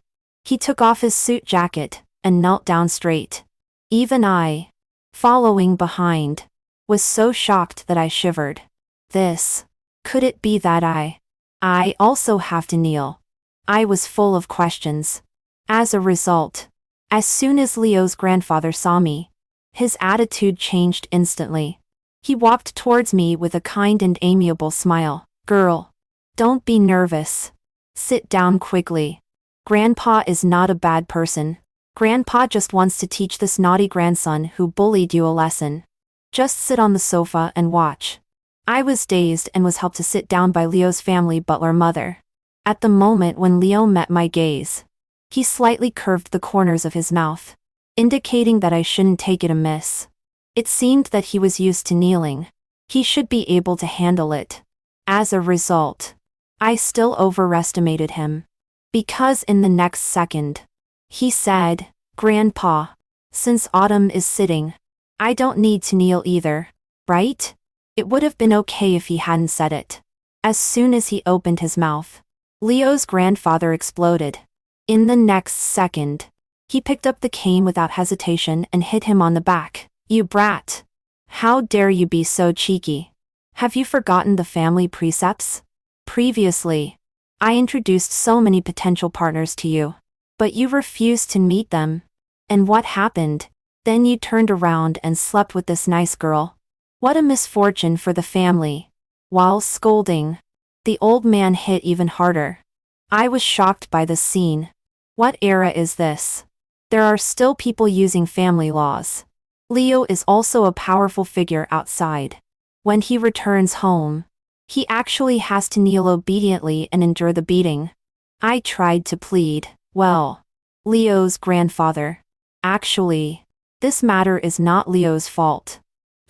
He took off his suit jacket and knelt down straight. Even I, following behind, was so shocked that I shivered. Could it be that I also have to kneel? I was full of questions. As a result, as soon as Leo's grandfather saw me, his attitude changed instantly. He walked towards me with a kind and amiable smile. "Girl, don't be nervous. Sit down quickly. Grandpa is not a bad person. Grandpa just wants to teach this naughty grandson who bullied you a lesson. Just sit on the sofa and watch." I was dazed and was helped to sit down by Leo's family butler mother. At the moment when Leo met my gaze, he slightly curved the corners of his mouth, indicating that I shouldn't take it amiss. It seemed that he was used to kneeling. He should be able to handle it. As a result, I still overestimated him. Because in the next second, he said, "Grandpa, since Autumn is sitting, I don't need to kneel either, right?" It would have been okay if he hadn't said it. As soon as he opened his mouth, Leo's grandfather exploded. In the next second, he picked up the cane without hesitation and hit him on the back. "You brat! How dare you be so cheeky? Have you forgotten the family precepts? Previously, I introduced so many potential partners to you, but you refused to meet them. And what happened? Then you turned around and slept with this nice girl. What a misfortune for the family." While scolding, the old man hit even harder. I was shocked by this scene. What era is this? There are still people using family laws. Leo is also a powerful figure outside. When he returns home, he actually has to kneel obediently and endure the beating. I tried to plead, "Well, Leo's grandfather. Actually, this matter is not Leo's fault."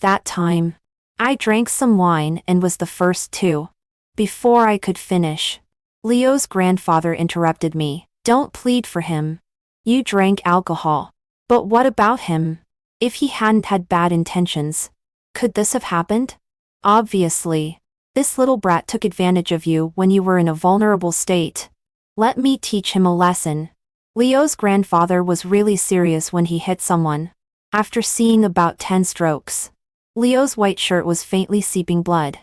That time, I drank some wine and was the first to. Before I could finish, Leo's grandfather interrupted me. "Don't plead for him. You drank alcohol. But what about him? If he hadn't had bad intentions, could this have happened? Obviously, this little brat took advantage of you when you were in a vulnerable state. Let me teach him a lesson." Leo's grandfather was really serious when he hit someone. After seeing about 10 strokes, Leo's white shirt was faintly seeping blood.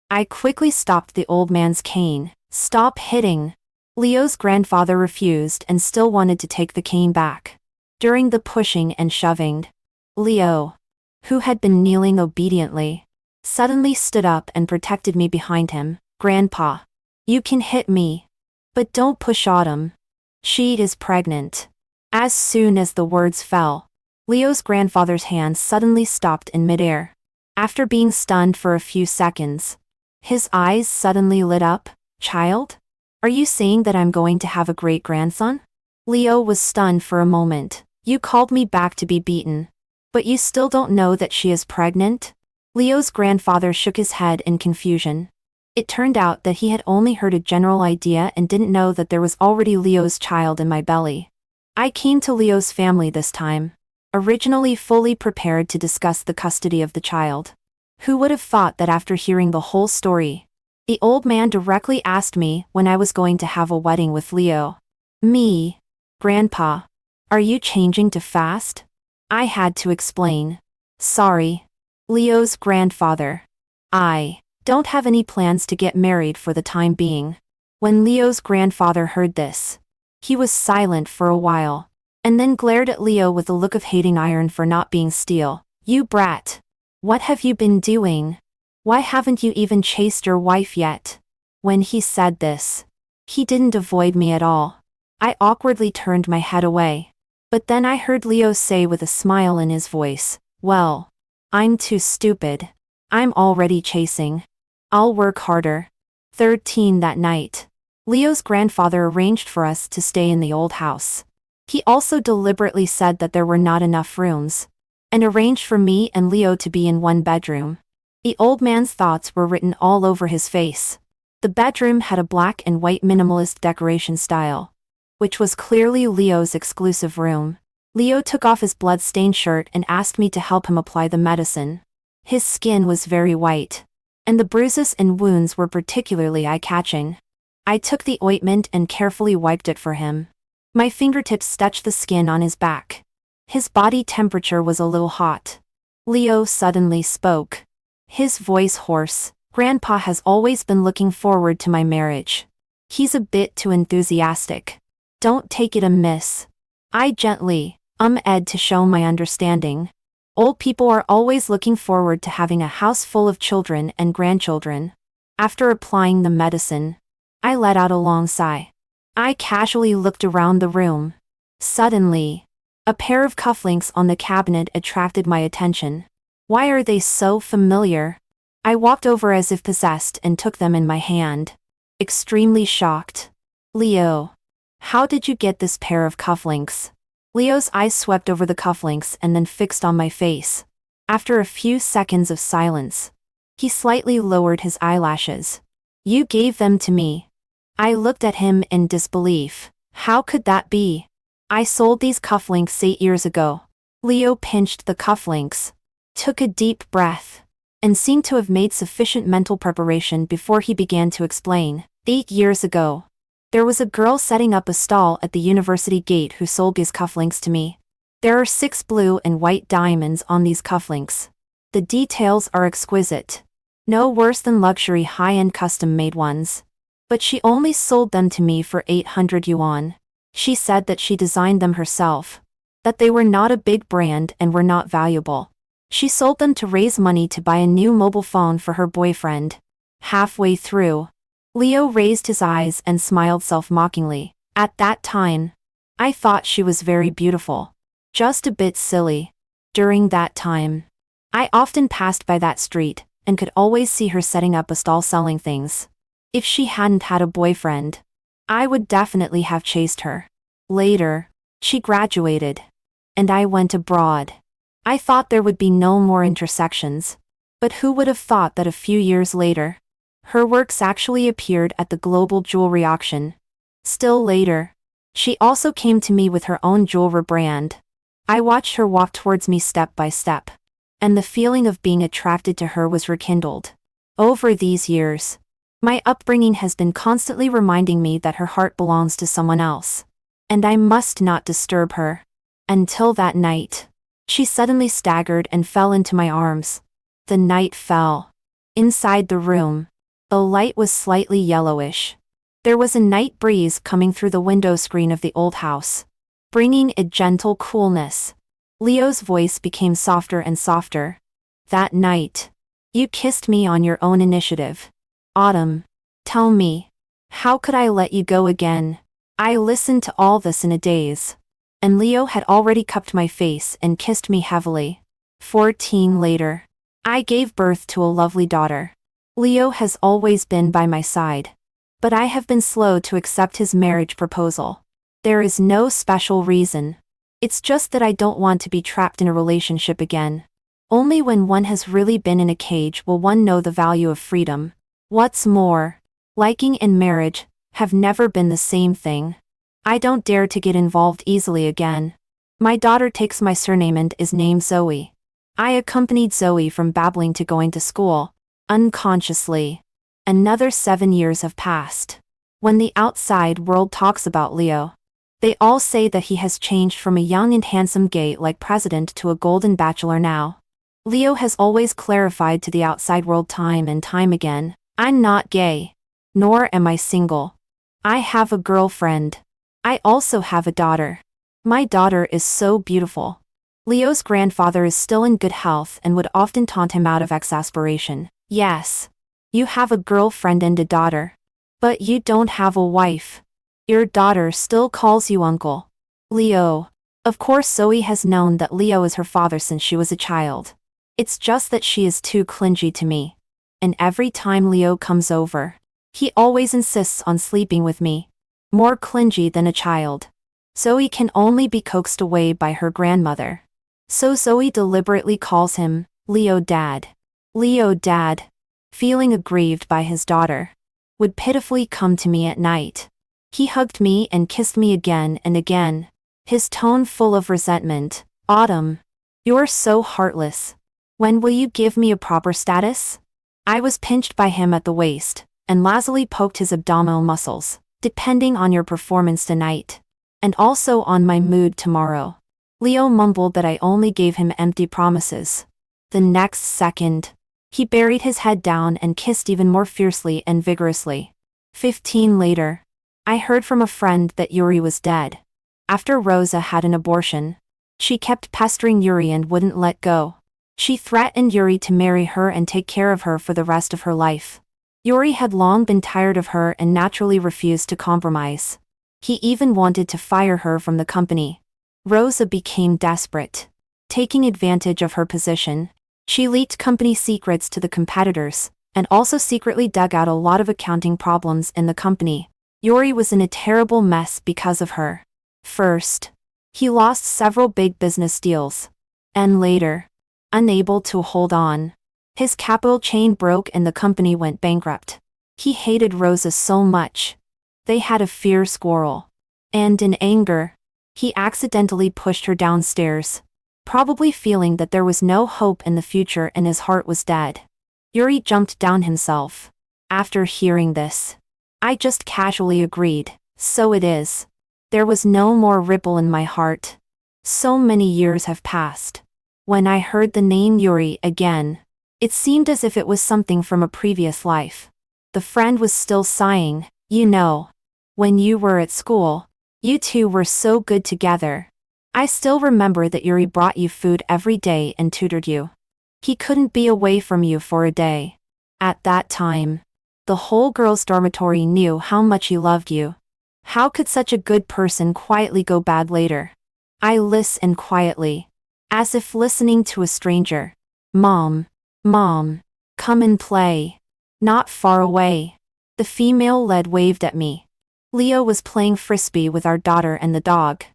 I quickly stopped the old man's cane. "Stop hitting." Leo's grandfather refused and still wanted to take the cane back. During the pushing and shoving, Leo, who had been kneeling obediently, suddenly stood up and protected me behind him. "Grandpa, you can hit me, but don't push Autumn. She is pregnant." As soon as the words fell, Leo's grandfather's hand suddenly stopped in midair. After being stunned for a few seconds, his eyes suddenly lit up. Child? Are you saying that I'm going to have a great-grandson? Leo was stunned for a moment. You called me back to be beaten. But you still don't know that she is pregnant? Leo's grandfather shook his head in confusion. It turned out that he had only heard a general idea and didn't know that there was already Leo's child in my belly. I came to Leo's family this time, originally fully prepared to discuss the custody of the child. Who would have thought that after hearing the whole story, the old man directly asked me when I was going to have a wedding with Leo. Me? Grandpa? Are you changing to fast? I had to explain. Sorry. Leo's grandfather. I don't have any plans to get married for the time being. When Leo's grandfather heard this, he was silent for a while, and then glared at Leo with a look of hating iron for not being steel. You brat. What have you been doing? Why haven't you even chased your wife yet? When he said this, he didn't avoid me at all. I awkwardly turned my head away. But then I heard Leo say with a smile in his voice, well, I'm too stupid. I'm already chasing. I'll work harder. 13 that night, Leo's grandfather arranged for us to stay in the old house. He also deliberately said that there were not enough rooms, and arranged for me and Leo to be in one bedroom. The old man's thoughts were written all over his face. The bedroom had a black and white minimalist decoration style, which was clearly Leo's exclusive room. Leo took off his blood-stained shirt and asked me to help him apply the medicine. His skin was very white, and the bruises and wounds were particularly eye-catching. I took the ointment and carefully wiped it for him. My fingertips touched the skin on his back. His body temperature was a little hot. Leo suddenly spoke. His voice hoarse. Grandpa has always been looking forward to my marriage. He's a bit too enthusiastic. Don't take it amiss. I gently, Ed to show my understanding. Old people are always looking forward to having a house full of children and grandchildren. After applying the medicine, I let out a long sigh. I casually looked around the room. Suddenly, a pair of cufflinks on the cabinet attracted my attention. Why are they so familiar? I walked over as if possessed and took them in my hand, extremely shocked. Leo, how did you get this pair of cufflinks? Leo's eyes swept over the cufflinks and then fixed on my face. After a few seconds of silence, he slightly lowered his eyelashes. You gave them to me. I looked at him in disbelief. How could that be? I sold these cufflinks 8 years ago. Leo pinched the cufflinks, took a deep breath, and seemed to have made sufficient mental preparation before he began to explain. 8 years ago, there was a girl setting up a stall at the university gate who sold these cufflinks to me. There are 6 blue and white diamonds on these cufflinks. The details are exquisite. No worse than luxury high-end custom-made ones. But she only sold them to me for 800 yuan. She said that she designed them herself, that they were not a big brand and were not valuable. She sold them to raise money to buy a new mobile phone for her boyfriend. Halfway through, Leo raised his eyes and smiled self-mockingly. At that time, I thought she was very beautiful. Just a bit silly. During that time, I often passed by that street and could always see her setting up a stall selling things. If she hadn't had a boyfriend, I would definitely have chased her. Later, she graduated, and I went abroad. I thought there would be no more intersections. But who would have thought that a few years later, her works actually appeared at the global jewelry auction. Still later, she also came to me with her own jewelry brand. I watched her walk towards me step by step, and the feeling of being attracted to her was rekindled. Over these years, my upbringing has been constantly reminding me that her heart belongs to someone else, and I must not disturb her. Until that night, she suddenly staggered and fell into my arms. The night fell. Inside the room, the light was slightly yellowish. There was a night breeze coming through the window screen of the old house, bringing a gentle coolness. Leo's voice became softer and softer. That night, you kissed me on your own initiative. Autumn, tell me, how could I let you go again? I listened to all this in a daze. and Leo had already cupped my face and kissed me heavily. 14 later. I gave birth to a lovely daughter. Leo has always been by my side. But I have been slow to accept his marriage proposal. There is no special reason. It's just that I don't want to be trapped in a relationship again. Only when one has really been in a cage will one know the value of freedom. What's more, liking and marriage have never been the same thing. I don't dare to get involved easily again. My daughter takes my surname and is named Zoe. I accompanied Zoe from babbling to going to school, unconsciously. Another 7 years have passed. When the outside world talks about Leo, they all say that he has changed from a young and handsome gay-like president to a golden bachelor now. Leo has always clarified to the outside world time and time again, I'm not gay. Nor am I single. I have a girlfriend. I also have a daughter. My daughter is so beautiful. Leo's grandfather is still in good health and would often taunt him out of exasperation. Yes. You have a girlfriend and a daughter. But you don't have a wife. Your daughter still calls you uncle. Leo. Of course Zoe has known that Leo is her father since she was a child. It's just that she is too clingy to me. And every time Leo comes over, he always insists on sleeping with me. More clingy than a child. Zoe can only be coaxed away by her grandmother. So Zoe deliberately calls him, Leo Dad. Leo Dad, feeling aggrieved by his daughter, would pitifully come to me at night. He hugged me and kissed me again and again, his tone full of resentment. Autumn, you're so heartless. When will you give me a proper status? I was pinched by him at the waist, and lazily poked his abdominal muscles, depending on your performance tonight. And also on my mood tomorrow. Leo mumbled that I only gave him empty promises. The next second, he buried his head down and kissed even more fiercely and vigorously. 15 later, I heard from a friend that Yuri was dead. After Rosa had an abortion, she kept pestering Yuri and wouldn't let go. She threatened Yuri to marry her and take care of her for the rest of her life. Yuri had long been tired of her and naturally refused to compromise. He even wanted to fire her from the company. Rosa became desperate. Taking advantage of her position, she leaked company secrets to the competitors, and also secretly dug out a lot of accounting problems in the company. Yuri was in a terrible mess because of her. First, he lost several big business deals. And later, unable to hold on, his capital chain broke and the company went bankrupt. He hated Rosa so much. They had a fierce quarrel. And in anger, he accidentally pushed her downstairs, probably feeling that there was no hope in the future and his heart was dead. Yuri jumped down himself. After hearing this, I just casually agreed, so it is. There was no more ripple in my heart. So many years have passed. When I heard the name Yuri again, it seemed as if it was something from a previous life. The friend was still sighing, you know. When you were at school, you two were so good together. I still remember that Yuri brought you food every day and tutored you. He couldn't be away from you for a day. At that time, the whole girls' dormitory knew how much he loved you. How could such a good person quietly go bad later? I listened quietly, as if listening to a stranger. Mom, come and play. Not far away. The female lead waved at me. Leo was playing frisbee with our daughter and the dog.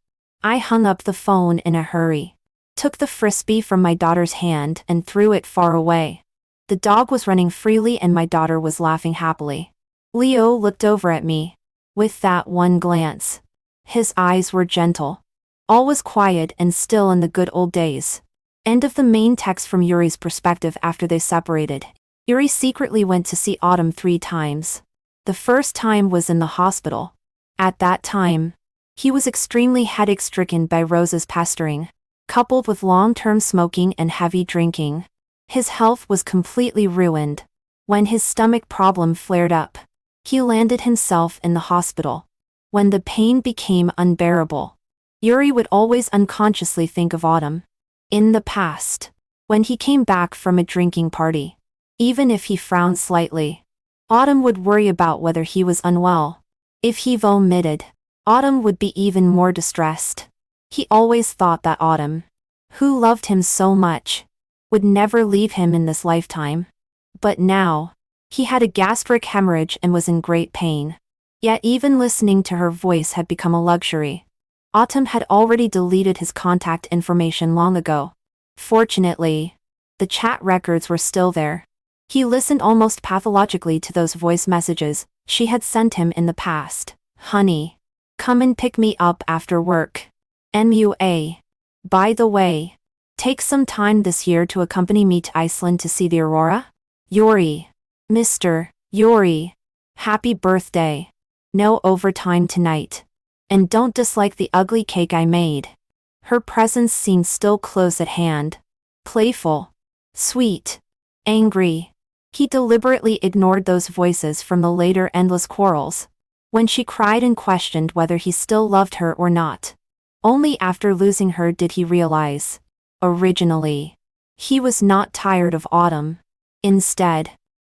I hung up the phone in a hurry, took the frisbee from my daughter's hand and threw it far away. The dog was running freely and my daughter was laughing happily. Leo looked over at me. With that one glance, his eyes were gentle. All was quiet and still in the good old days. End of the main text from Yuri's perspective after they separated. Yuri secretly went to see Autumn 3 times. The first time was in the hospital. At that time, he was extremely headache-stricken by Rosa's pestering, coupled with long-term smoking and heavy drinking. His health was completely ruined. When his stomach problem flared up, he landed himself in the hospital. When the pain became unbearable, Yuri would always unconsciously think of Autumn. In the past, when he came back from a drinking party, even if he frowned slightly, Autumn would worry about whether he was unwell. If he vomited, Autumn would be even more distressed. He always thought that Autumn, who loved him so much, would never leave him in this lifetime. But now, he had a gastric hemorrhage and was in great pain. Yet even listening to her voice had become a luxury. Autumn had already deleted his contact information long ago. Fortunately, the chat records were still there. He listened almost pathologically to those voice messages she had sent him in the past. Honey, come and pick me up after work. MUA. By the way, take some time this year to accompany me to Iceland to see the aurora? Yuri. Mr. Yuri. Happy birthday. No overtime tonight. And don't dislike the ugly cake I made. Her presence seemed still close at hand. Playful. Sweet. Angry. He deliberately ignored those voices from the later endless quarrels. When she cried and questioned whether he still loved her or not. Only after losing her did he realize. Originally, he was not tired of Autumn. Instead,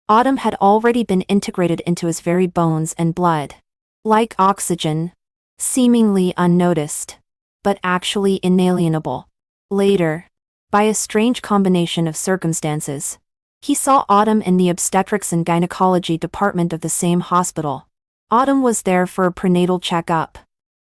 Autumn had already been integrated into his very bones and blood. Like oxygen. Seemingly unnoticed. But actually inalienable. Later, by a strange combination of circumstances, he saw Autumn in the obstetrics and gynecology department of the same hospital. Autumn was there for a prenatal checkup.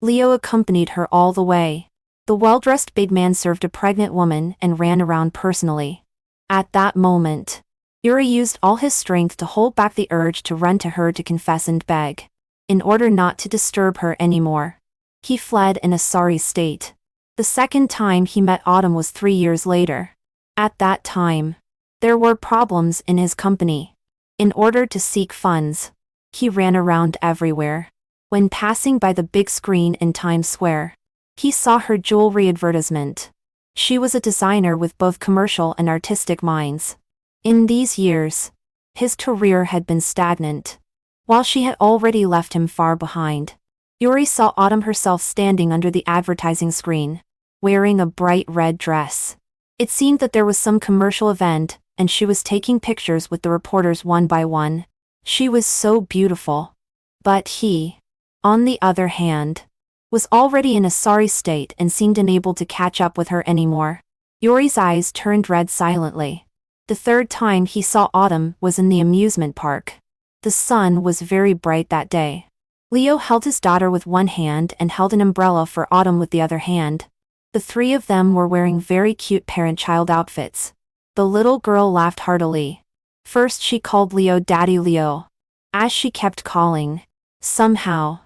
Leo accompanied her all the way. The well-dressed big man served a pregnant woman and ran around personally. At that moment, Yuri used all his strength to hold back the urge to run to her to confess and beg. In order not to disturb her anymore, he fled in a sorry state. The second time he met Autumn was 3 years later. At that time, there were problems in his company. In order to seek funds, he ran around everywhere. When passing by the big screen in Times Square, he saw her jewelry advertisement. She was a designer with both commercial and artistic minds. In these years, his career had been stagnant, while she had already left him far behind. Yuri saw Autumn herself standing under the advertising screen, wearing a bright red dress. It seemed that there was some commercial event, and she was taking pictures with the reporters one by one. She was so beautiful. But he, on the other hand, was already in a sorry state and seemed unable to catch up with her anymore. Yuri's eyes turned red silently. The third time he saw Autumn was in the amusement park. The sun was very bright that day. Leo held his daughter with one hand and held an umbrella for Autumn with the other hand. The three of them were wearing very cute parent-child outfits. The little girl laughed heartily. First she called Leo Daddy Leo. As she kept calling, somehow,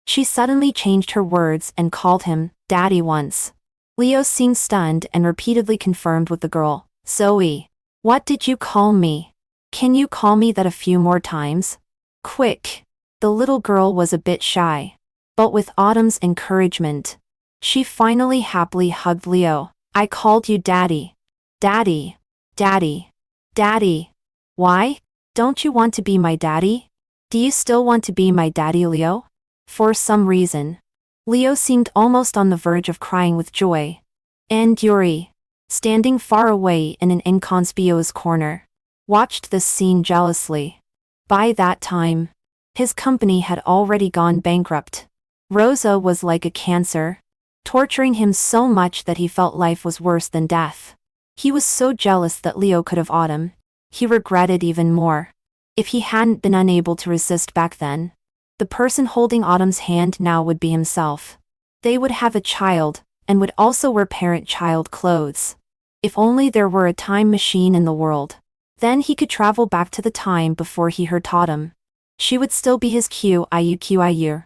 she suddenly changed her words and called him Daddy once. Leo seemed stunned and repeatedly confirmed with the girl, Zoe. What did you call me? Can you call me that a few more times? Quick. The little girl was a bit shy. But with Autumn's encouragement, she finally happily hugged Leo. I called you Daddy. Daddy. Daddy. Daddy. Why? Don't you want to be my daddy? Do you still want to be my daddy, Leo? For some reason, Leo seemed almost on the verge of crying with joy. And Yuri, standing far away in an inconspicuous corner, watched this scene jealously. By that time, his company had already gone bankrupt. Rosa was like a cancer, torturing him so much that he felt life was worse than death. He was so jealous that Leo could have Autumn. He regretted even more. If he hadn't been unable to resist back then, the person holding Autumn's hand now would be himself. They would have a child, and would also wear parent-child clothes. If only there were a time machine in the world. Then he could travel back to the time before he hurt Autumn. She would still be his QIU.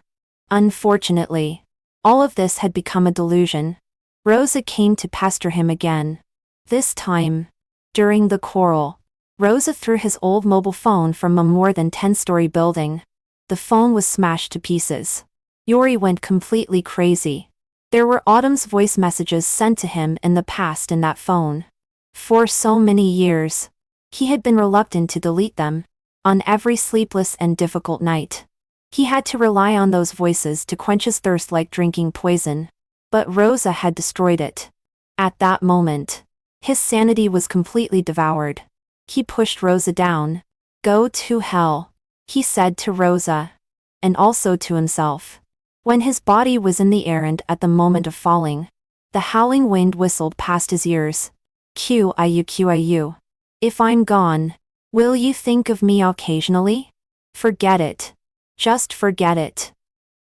Unfortunately, all of this had become a delusion. Rosa came to pester him again. This time, during the quarrel, Rosa threw his old mobile phone from a more than 10-story building. The phone was smashed to pieces. Yuri went completely crazy. There were Autumn's voice messages sent to him in the past in that phone. For so many years, he had been reluctant to delete them. On every sleepless and difficult night, he had to rely on those voices to quench his thirst like drinking poison. But Rosa had destroyed it. At that moment, his sanity was completely devoured. He pushed Rosa down. Go to hell, he said to Rosa, and also to himself. When his body was in the air and at the moment of falling, The howling wind whistled past his ears. QIU. If I'm gone, will you think of me occasionally? Forget it. Just forget it.